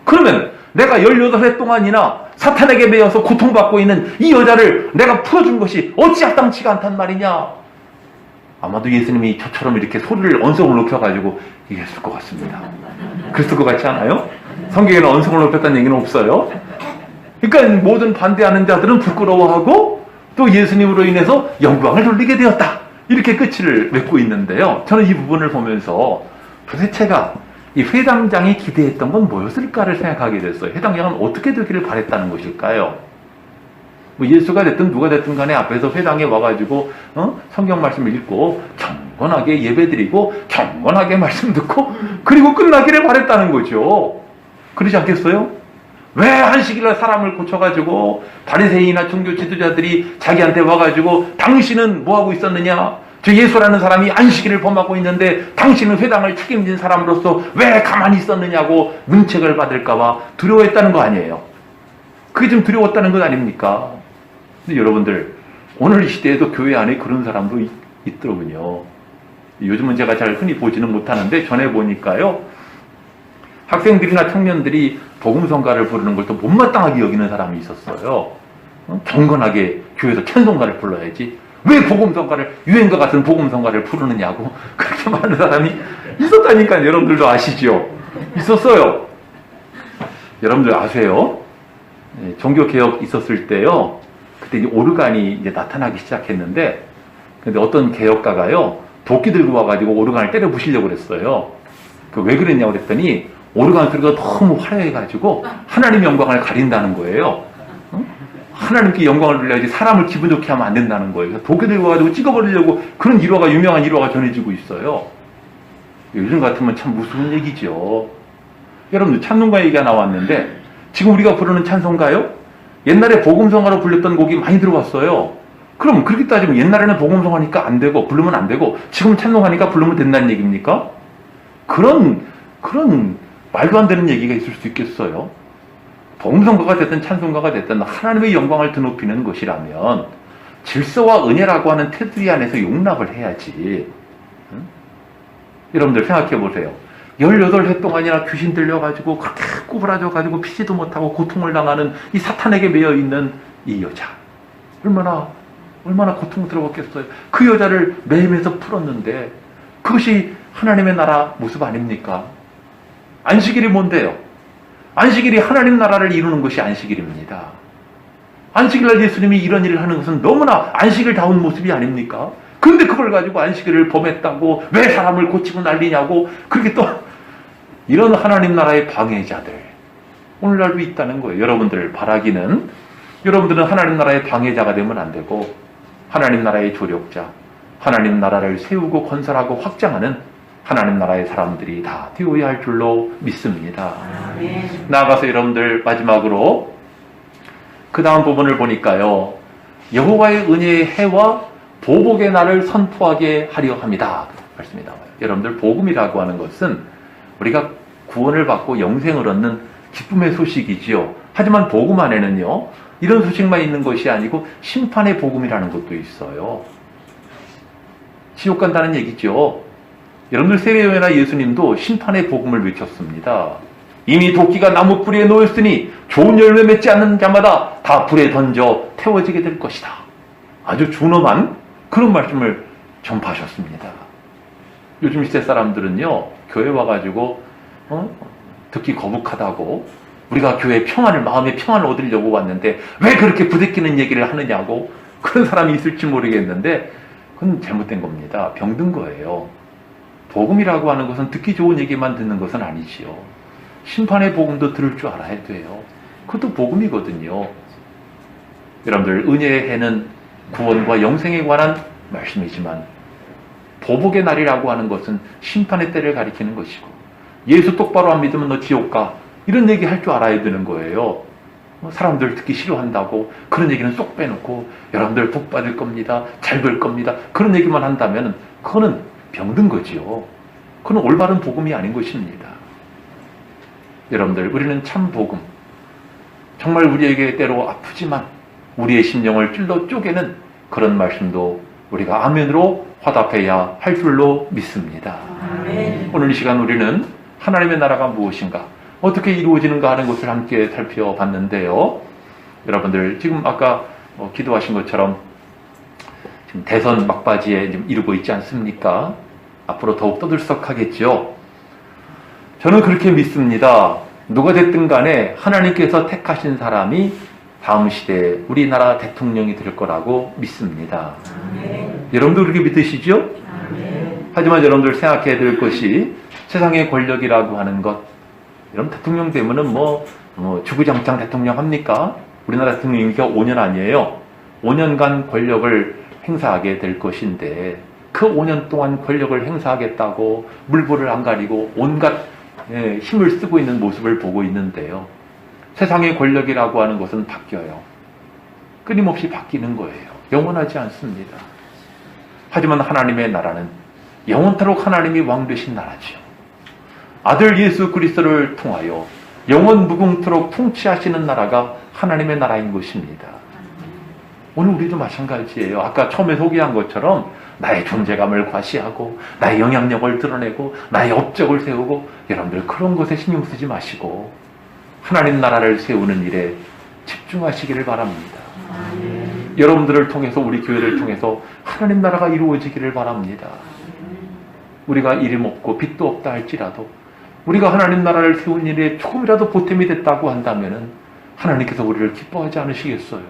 그러면 내가 18해 동안이나 사탄에게 매여서 고통받고 있는 이 여자를 내가 풀어준 것이 어찌 합당치가 않단 말이냐? 아마도 예수님이 저처럼 이렇게 소리를 언성을 높여가지고 얘기했을 것 같습니다. 그랬을 것 같지 않아요? 성경에는 언성을 높였다는 얘기는 없어요. 그러니까 모든 반대하는 자들은 부끄러워하고 또 예수님으로 인해서 영광을 돌리게 되었다. 이렇게 끝을 맺고 있는데요. 저는 이 부분을 보면서 도대체가 이 회당장이 기대했던 건 뭐였을까를 생각하게 됐어요. 회당장은 어떻게 되기를 바랬다는 것일까요? 뭐 예수가 됐든 누가 됐든 간에 앞에서 회당에 와가지고 성경 말씀을 읽고 경건하게 예배드리고 경건하게 말씀 듣고 그리고 끝나기를 바랬다는 거죠. 그러지 않겠어요? 왜 안식일날 사람을 고쳐가지고 바리새인이나 종교 지도자들이 자기한테 와가지고 당신은 뭐하고 있었느냐? 저 예수라는 사람이 안식일을 범하고 있는데 당신은 회당을 책임진 사람으로서 왜 가만히 있었느냐고 문책을 받을까봐 두려워했다는 거 아니에요. 그게 좀 두려웠다는 것 아닙니까? 근데 여러분들 오늘 이 시대에도 교회 안에 그런 사람도 있더군요. 요즘은 제가 잘 흔히 보지는 못하는데 전에 보니까요, 학생들이나 청년들이 복음성가를 부르는 걸 또 못마땅하게 여기는 사람이 있었어요. 경건하게 교회에서 찬송가를 불러야지 왜 복음성가를, 유행과 같은 복음성가를 부르느냐고 그렇게 말하는 사람이 있었다니까. 여러분들도 아시죠? 있었어요. 여러분들 아세요? 종교개혁 있었을 때요, 그때 이제 오르간이 이제 나타나기 시작했는데, 근데 어떤 개혁가가요, 도끼 들고 와가지고 오르간을 때려 부시려고 그랬어요. 왜 그랬냐고 그랬더니, 오르간 소리가 너무 화려해가지고 하나님의 영광을 가린다는 거예요. 하나님께 영광을 돌려야지 사람을 기분 좋게 하면 안 된다는 거예요. 도끼 들고 와가지고 찍어버리려고 그런 일화가, 유명한 일화가 전해지고 있어요. 요즘 같으면 참 무서운 얘기죠. 여러분들 찬송가 얘기가 나왔는데, 지금 우리가 부르는 찬송가요? 옛날에 복음성가로 불렸던 곡이 많이 들어왔어요. 그럼 그렇게 따지면 옛날에는 복음성가니까 안 되고 부르면 안 되고 지금 찬송하니까 부르면 된다는 얘기입니까? 그런 말도 안 되는 얘기가 있을 수 있겠어요? 복음성가가 됐든 찬송가가 됐든 하나님의 영광을 드높이는 것이라면 질서와 은혜라고 하는 테두리 안에서 용납을 해야지. 응? 여러분들 생각해 보세요. 18해 동안이나 귀신 들려가지고 그렇게 구부라져가지고 피지도 못하고 고통을 당하는 이 사탄에게 매여있는 이 여자, 얼마나 고통스러웠겠어요. 그 여자를 매임에서 풀었는데 그것이 하나님의 나라 모습 아닙니까? 안식일이 뭔데요? 안식일이 하나님 나라를 이루는 것이 안식일입니다. 안식일날 예수님이 이런 일을 하는 것은 너무나 안식일다운 모습이 아닙니까? 그런데 그걸 가지고 안식일을 범했다고 왜 사람을 고치고 난리냐고, 그렇게 또 이런 하나님 나라의 방해자들 오늘날도 있다는 거예요. 여러분들 바라기는, 여러분들은 하나님 나라의 방해자가 되면 안 되고 하나님 나라의 조력자, 하나님 나라를 세우고 건설하고 확장하는 하나님 나라의 사람들이 다 되어야 할 줄로 믿습니다. 나아가서 여러분들 마지막으로 그 다음 부분을 보니까요, 여호와의 은혜의 해와 보복의 날을 선포하게 하려 합니다. 말씀이 나와요. 여러분들 복음이라고 하는 것은 우리가 구원을 받고 영생을 얻는 기쁨의 소식이지요. 하지만 복음 안에는요, 이런 소식만 있는 것이 아니고 심판의 복음이라는 것도 있어요. 지옥 간다는 얘기죠. 여러분들 세례요한이나 예수님도 심판의 복음을 외쳤습니다. 이미 도끼가 나무 뿌리에 놓였으니 좋은 열매 맺지 않는 자마다 다 불에 던져 태워지게 될 것이다. 아주 준엄한 그런 말씀을 전파하셨습니다. 요즘 시대 사람들은요, 교회 와가지고 듣기 거북하다고, 우리가 교회에 평안을, 마음의 평안을 얻으려고 왔는데 왜 그렇게 부대끼는 얘기를 하느냐고 그런 사람이 있을지 모르겠는데 그건 잘못된 겁니다. 병든 거예요. 복음이라고 하는 것은 듣기 좋은 얘기만 듣는 것은 아니지요. 심판의 복음도 들을 줄 알아야 돼요. 그것도 복음이거든요. 여러분들, 은혜의 해는 구원과 영생에 관한 말씀이지만 보복의 날이라고 하는 것은 심판의 때를 가리키는 것이고, 예수 똑바로 안 믿으면 너 지옥 가, 이런 얘기 할 줄 알아야 되는 거예요. 사람들 듣기 싫어한다고 그런 얘기는 쏙 빼놓고 여러분들 복 받을 겁니다, 잘 될 겁니다, 그런 얘기만 한다면 그거는 병든 거지요. 그건 올바른 복음이 아닌 것입니다. 여러분들, 우리는 참 복음, 정말 우리에게 때로 아프지만 우리의 심령을 찔러 쪼개는 그런 말씀도 우리가 아멘으로 화답해야 할 줄로 믿습니다. 아멘. 오늘 이 시간 우리는 하나님의 나라가 무엇인가, 어떻게 이루어지는가 하는 것을 함께 살펴봤는데요. 여러분들 지금 아까 기도하신 것처럼 지금 대선 막바지에 지금 이르고 있지 않습니까? 앞으로 더욱 떠들썩하겠죠. 저는 그렇게 믿습니다. 누가 됐든 간에 하나님께서 택하신 사람이 다음 시대에 우리나라 대통령이 될 거라고 믿습니다. 아멘. 여러분도 그렇게 믿으시죠? 아멘. 하지만 여러분들 생각해야 될 것이 세상의 권력이라고 하는 것, 여러분 대통령 되면은 주구장창 대통령 합니까? 우리나라 대통령 임기가 5년 아니에요. 5년간 권력을 행사하게 될 것인데 그 5년 동안 권력을 행사하겠다고 물불을 안 가리고 온갖 힘을 쓰고 있는 모습을 보고 있는데요. 세상의 권력이라고 하는 것은 바뀌어요. 끊임없이 바뀌는 거예요. 영원하지 않습니다. 하지만 하나님의 나라는 영원토록 하나님이 왕 되신 나라죠. 아들 예수 그리스도를 통하여 영원 무궁토록 통치하시는 나라가 하나님의 나라인 것입니다. 오늘 우리도 마찬가지예요. 아까 처음에 소개한 것처럼 나의 존재감을 과시하고 나의 영향력을 드러내고 나의 업적을 세우고, 여러분들 그런 것에 신경 쓰지 마시고 하나님 나라를 세우는 일에 집중하시기를 바랍니다. 아멘. 여러분들을 통해서, 우리 교회를 통해서 하나님 나라가 이루어지기를 바랍니다. 우리가 이름 없고 빚도 없다 할지라도 우리가 하나님 나라를 세운 일에 조금이라도 보탬이 됐다고 한다면 하나님께서 우리를 기뻐하지 않으시겠어요?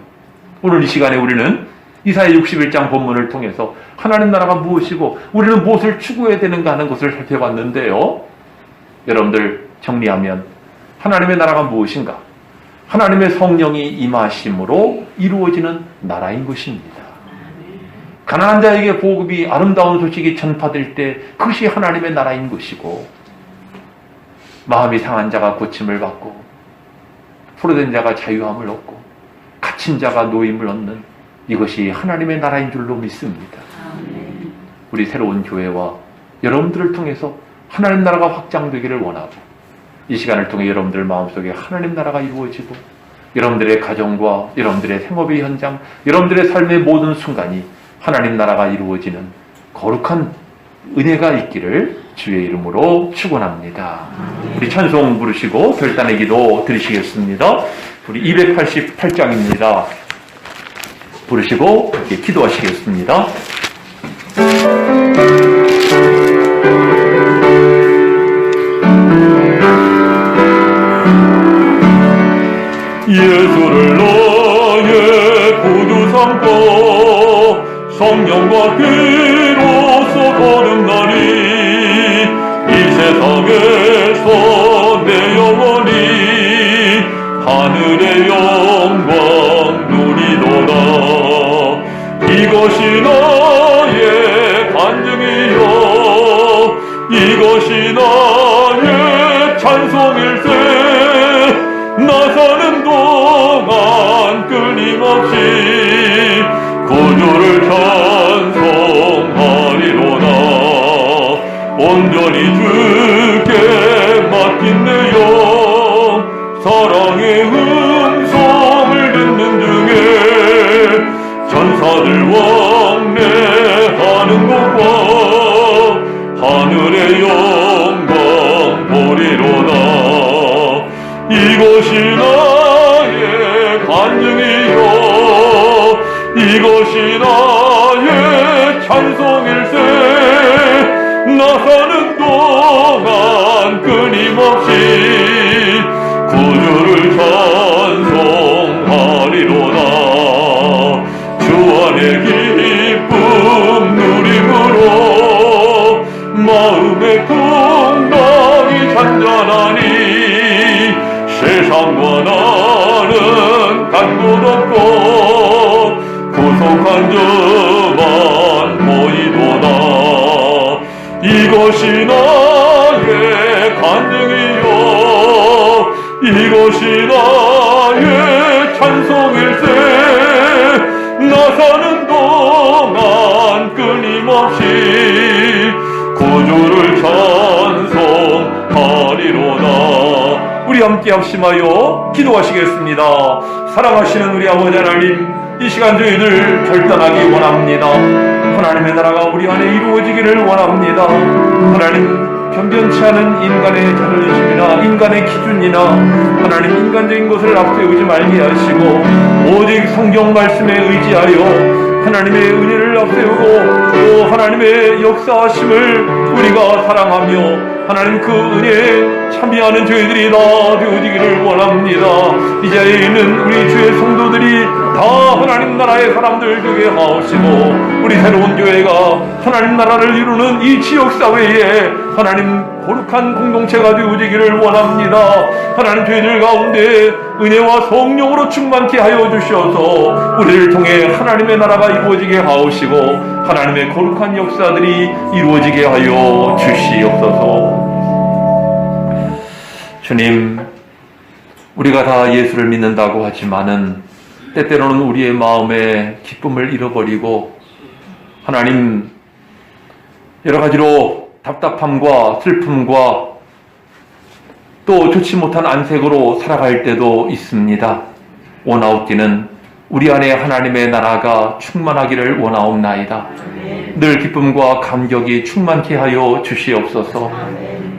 오늘 이 시간에 우리는 이사야 61장 본문을 통해서 하나님 나라가 무엇이고 우리는 무엇을 추구해야 되는가 하는 것을 살펴봤는데요. 여러분들 정리하면 하나님의 나라가 무엇인가? 하나님의 성령이 임하심으로 이루어지는 나라인 것입니다. 가난한 자에게 복음이, 아름다운 소식이 전파될 때 그것이 하나님의 나라인 것이고, 마음이 상한 자가 고침을 받고 포로된 자가 자유함을 얻고 갇힌 자가 노임을 얻는 이것이 하나님의 나라인 줄로 믿습니다. 아멘. 우리 새로운 교회와 여러분들을 통해서 하나님 나라가 확장되기를 원하고, 이 시간을 통해 여러분들 마음속에 하나님 나라가 이루어지고 여러분들의 가정과 여러분들의 생업의 현장, 여러분들의 삶의 모든 순간이 하나님 나라가 이루어지는 거룩한 은혜가 있기를 주의 이름으로 축원합니다. 우리 찬송 부르시고 결단의 기도 드리시겠습니다. 우리 288장입니다. 부르시고 이렇게 기도하시겠습니다. 예수를 나의 구주 삼고 성령과 비로소 거듭나니 이 세상에서 내 영혼이 하늘의 영광 누리도다. 이것이 나의 간증이요 이것이 나의 찬송일세. 나 사는 동안 끊임없이 구주를 찬송하리로다. 온전히 주께 맡긴 내 영, 사랑의 음성을 듣는 중에 전사들 왕래하는 것과 하늘의 영광 보리로다. 이것이 나의 간증이요 이것이 나의 찬송일세. 나 사는 동안 끊임없이 구주를 찬송하리로다. 주 안의 기쁨 누림으로 마음의 풍랑이 잔잔하니 세상과 나는 간 곳 없고 구속한 저만 보이도다. 이것이 나의 간증이요 이것이 나의 찬송일세. 나 사는 동안 끊임없이 구주를 찬송하리로다. 우리 함께 합심하여 기도하시겠습니다. 사랑하시는 우리 아버지 하나님, 이 시간 저희들 결단하기 원합니다. 하나님의 나라가 우리 안에 이루어지기를 원합니다. 하나님, 변변치 않은 인간의 자존심이나 인간의 기준이나 하나님 인간적인 것을 앞세우지 말게 하시고 오직 성경 말씀에 의지하여 하나님의 은혜를 앞세우고 또 하나님의 역사하심을 우리가 사랑하며 하나님 그 은혜에 참여하는 저희들이 다 되어지기를 원합니다. 이 자리에 있는 우리 주의 성도들이 다 하나님 나라의 사람들 되게 하옵시고 우리 새로운 교회가 하나님 나라를 이루는 이 지역사회에 하나님 거룩한 공동체가 되어지기를 원합니다. 하나님 저희들 가운데 은혜와 성령으로 충만케 하여 주셔서 우리를 통해 하나님의 나라가 이루어지게 하옵시고 하나님의 거룩한 역사들이 이루어지게 하여 주시옵소서. 주님, 우리가 다 예수를 믿는다고 하지만은 때때로는 우리의 마음에 기쁨을 잃어버리고 하나님 여러 가지로 답답함과 슬픔과 또 좋지 못한 안색으로 살아갈 때도 있습니다. 원하옵기는 우리 안에 하나님의 나라가 충만하기를 원하옵나이다. 늘 기쁨과 감격이 충만케 하여 주시옵소서.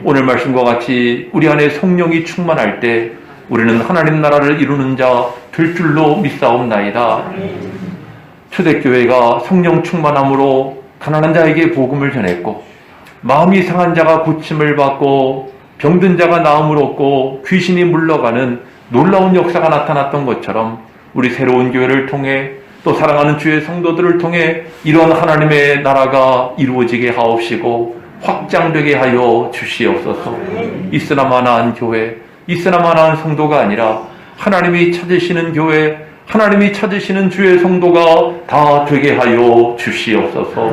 오늘 말씀과 같이 우리 안에 성령이 충만할 때 우리는 하나님 나라를 이루는 자 될 줄로 믿사옵나이다. 초대교회가 성령 충만함으로 가난한 자에게 복음을 전했고 마음이 상한 자가 고침을 받고 병든 자가 나음을 얻고 귀신이 물러가는 놀라운 역사가 나타났던 것처럼 우리 새로운 교회를 통해 또 사랑하는 주의 성도들을 통해 이런 하나님의 나라가 이루어지게 하옵시고 확장되게 하여 주시옵소서. 있으나마나한 교회, 있으나마나한 성도가 아니라 하나님이 찾으시는 교회, 하나님이 찾으시는 주의 성도가 다 되게 하여 주시옵소서.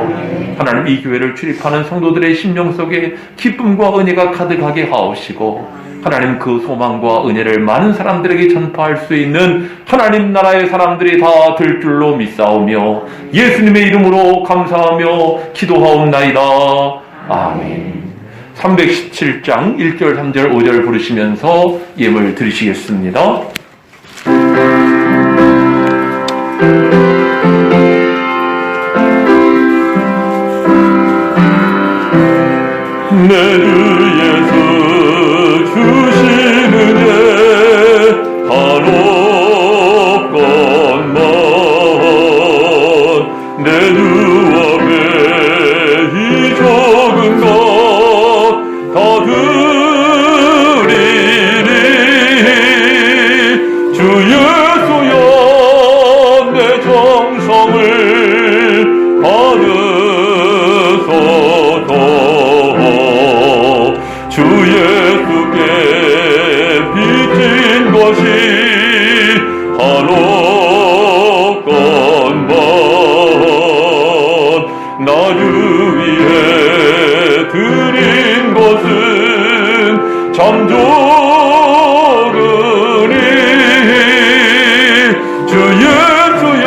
하나님, 이 교회를 출입하는 성도들의 심령 속에 기쁨과 은혜가 가득하게 하옵시고 하나님 그 소망과 은혜를 많은 사람들에게 전파할 수 있는 하나님 나라의 사람들이 다 될 줄로 믿사오며 예수님의 이름으로 감사하며 기도하옵나이다. 아멘. 317장 1절, 3절, 5절 부르시면서 예물 드리시겠습니다. 내 주 예수 주시는 예 한없건만 내 주 앞에 이 적은 것 다 드리니 주 예수여 내 정성을 받으소서. 주 예수께 빚진 것이 한없건만 나 주 위해 드린 것은 참 적으니 주 예수여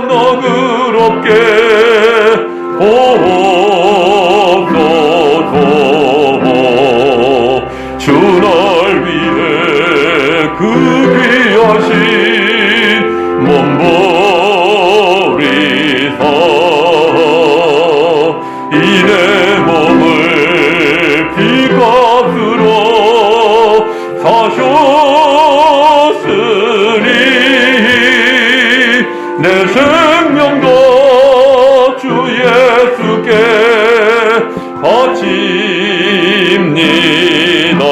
너그럽게 주 날 위해 그 귀하신 몸 버리사 이 내 몸을 피값으로 사셨으니 내 생명도 주 예수께 바칩니다.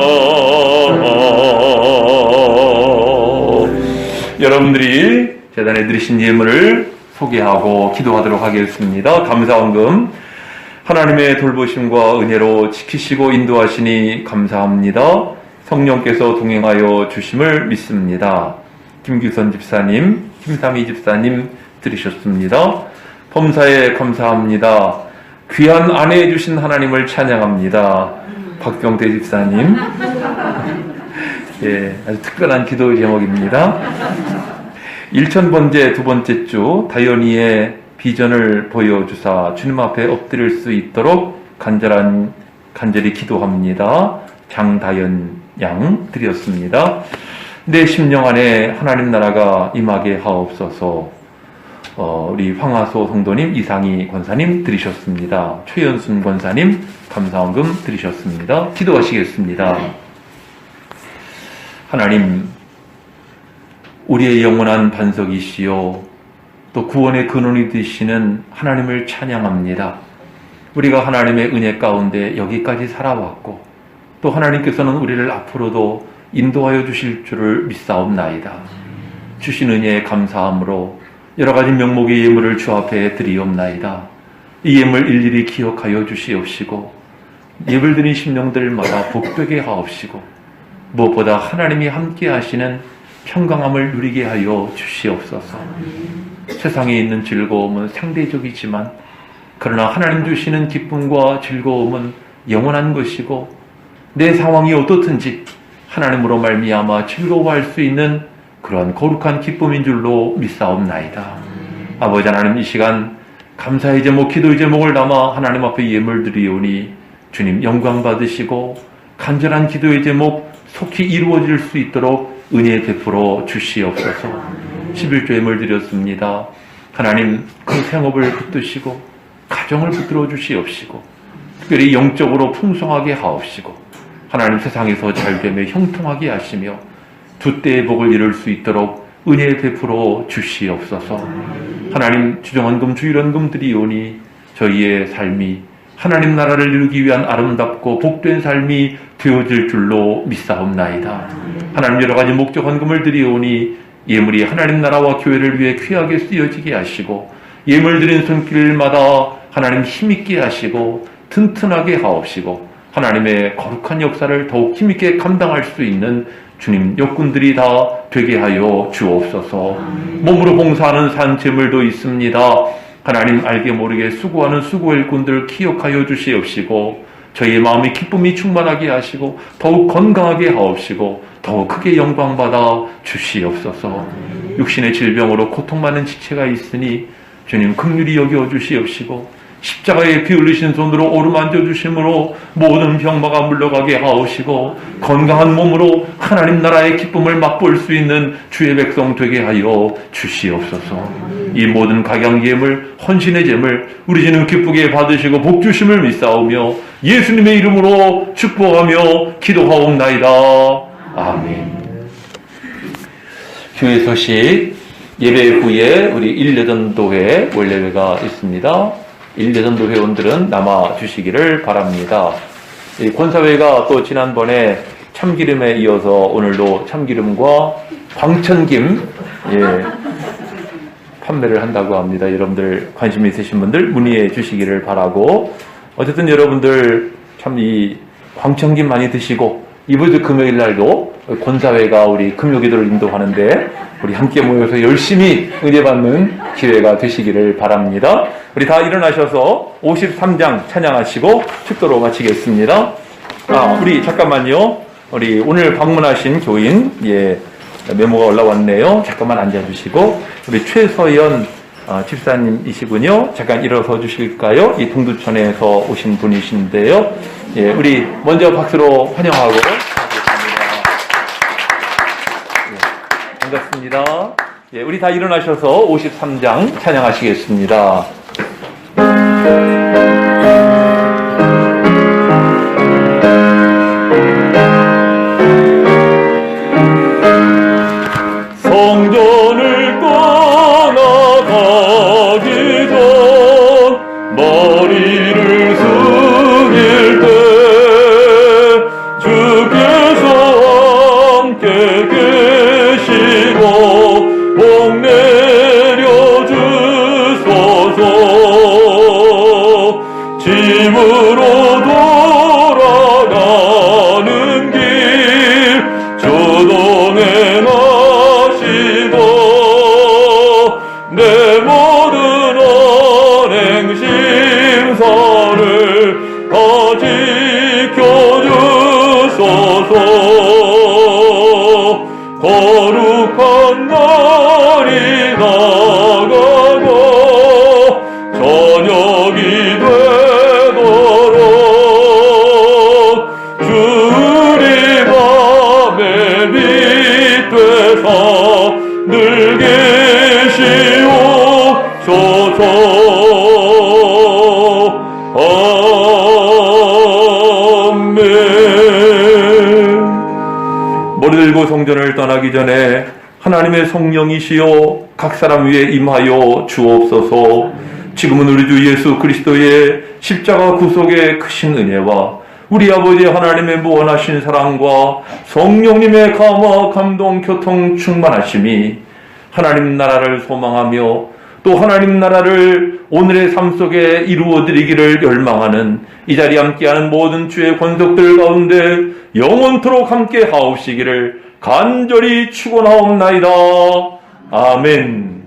여러분들이 재단에 드리신 예물을 소개하고 기도하도록 하겠습니다. 감사원금 하나님의 돌보심과 은혜로 지키시고 인도하시니 감사합니다. 성령께서 동행하여 주심을 믿습니다. 김규선 집사님, 김삼희 집사님 드리셨습니다. 범사에 감사합니다. 귀한 아내 주신 하나님을 찬양합니다. 박병대 집사님. 예, 아주 특별한 기도 제목입니다. 1000번째 두 번째 주 다연이의 비전을 보여주사 주님 앞에 엎드릴 수 있도록 간절히 기도합니다. 장다연 양 드렸습니다. 내 심령 안에 하나님 나라가 임하게 하옵소서. 우리 황하소 성도님, 이상희 권사님 드리셨습니다. 최연순 권사님 감사원금 드리셨습니다. 기도하시겠습니다. 하나님, 우리의 영원한 반석이시요 또 구원의 근원이 되시는 하나님을 찬양합니다. 우리가 하나님의 은혜 가운데 여기까지 살아왔고 또 하나님께서는 우리를 앞으로도 인도하여 주실 줄을 믿사옵나이다. 주신 은혜에 감사함으로 여러 가지 명목의 예물을 주 앞에 드리옵나이다. 이 예물 일일이 기억하여 주시옵시고 예물 드린 심령들마다 복되게 하옵시고 무엇보다 하나님이 함께 하시는 평강함을 누리게 하여 주시옵소서. 세상에 있는 즐거움은 상대적이지만 그러나 하나님 주시는 기쁨과 즐거움은 영원한 것이고 내 상황이 어떻든지 하나님으로 말미암아 즐거워할 수 있는 그런 거룩한 기쁨인 줄로 믿사옵나이다. 아버지 하나님, 이 시간 감사의 제목, 기도의 제목을 담아 하나님 앞에 예물 드리오니 주님 영광 받으시고 간절한 기도의 제목 속히 이루어질 수 있도록 은혜 베풀어 주시옵소서. 11조 예물 드렸습니다. 하나님, 그 생업을 붙드시고 가정을 붙들어 주시옵시고 특별히 영적으로 풍성하게 하옵시고 하나님, 세상에서 잘되며 형통하게 하시며 두 때의 복을 이룰 수 있도록 은혜 베풀어 주시옵소서. 하나님, 주정헌금 주일헌금 드리오니 저희의 삶이 하나님 나라를 이루기 위한 아름답고 복된 삶이 되어질 줄로 믿사옵나이다. 하나님, 여러 가지 목적 헌금을 드리오니 예물이 하나님 나라와 교회를 위해 귀하게 쓰여지게 하시고 예물 드린 손길마다 하나님 힘있게 하시고 튼튼하게 하옵시고 하나님의 거룩한 역사를 더욱 힘있게 감당할 수 있는 주님 역군들이 다 되게 하여 주옵소서. 몸으로 봉사하는 산재물도 있습니다. 하나님, 알게 모르게 수고하는 수고 일꾼들 기억하여 주시옵시고 저희의 마음이 기쁨이 충만하게 하시고 더욱 건강하게 하옵시고 더욱 크게 영광받아 주시옵소서. 육신의 질병으로 고통받는 지체가 있으니 주님 긍휼히 여겨 주시옵시고 십자가에 피 흘리신 손으로 어루만져 주심으로 모든 병마가 물러가게 하옵시고 건강한 몸으로 하나님 나라의 기쁨을 맛볼 수 있는 주의 백성 되게 하여 주시옵소서. 이 모든 각양 예물, 헌신의 제물 우리 주님 기쁘게 받으시고 복 주심을 믿사오며 예수님의 이름으로 축복하며 기도하옵나이다. 아멘. 교회 소식, 예배 후에 우리 1예전도회 원래회가 있습니다. 1예전도 회원들은 남아주시기를 바랍니다. 이 권사회가 또 지난번에 참기름에 이어서 오늘도 참기름과 광천김 판매를 한다고 합니다. 여러분들 관심 있으신 분들 문의해 주시기를 바라고, 어쨌든 여러분들 참 이 광천김 많이 드시고 이번 주 금요일 날도 권사회가 우리 금요기도를 인도하는데 우리 함께 모여서 열심히 은혜받는 기회가 되시기를 바랍니다. 우리 다 일어나셔서 53장 찬양하시고 축도로 마치겠습니다. 우리 잠깐만요. 우리 오늘 방문하신 교인 메모가 올라왔네요. 잠깐만 앉아주시고 우리 최서연 집사님이시군요. 잠깐 일어서 주실까요? 이 동두천에서 오신 분이신데요. 우리 먼저 박수로 환영하고 반갑습니다. 우리 다 일어나셔서 53장 찬양하시겠습니다. 성전을 떠나가기 전 머리를 숙일 때 주께서 함께 계시고 복 내려 주소서. 집으로 돌아가는 길 주동에 나시고 내 모든 언행 심사를 다 지켜주소서. 거룩한 날이 나가고 저녁이 되도록 주리 밤에 빛 되사 늘 계시오 주옵소서. 아멘. 머리 들고 성전을 떠나기 전에 하나님의 성령이시여 각 사람 위에 임하여 주옵소서. 지금은 우리 주 예수 그리스도의 십자가 구속의 크신 은혜와 우리 아버지 하나님의 무한하신 사랑과 성령님의 감화 감동 교통 충만하심이 하나님 나라를 소망하며 또 하나님 나라를 오늘의 삶 속에 이루어드리기를 열망하는 이 자리에 함께하는 모든 주의 권속들 가운데 영원토록 함께 하옵시기를 간절히 축원하옵나이다. 아멘.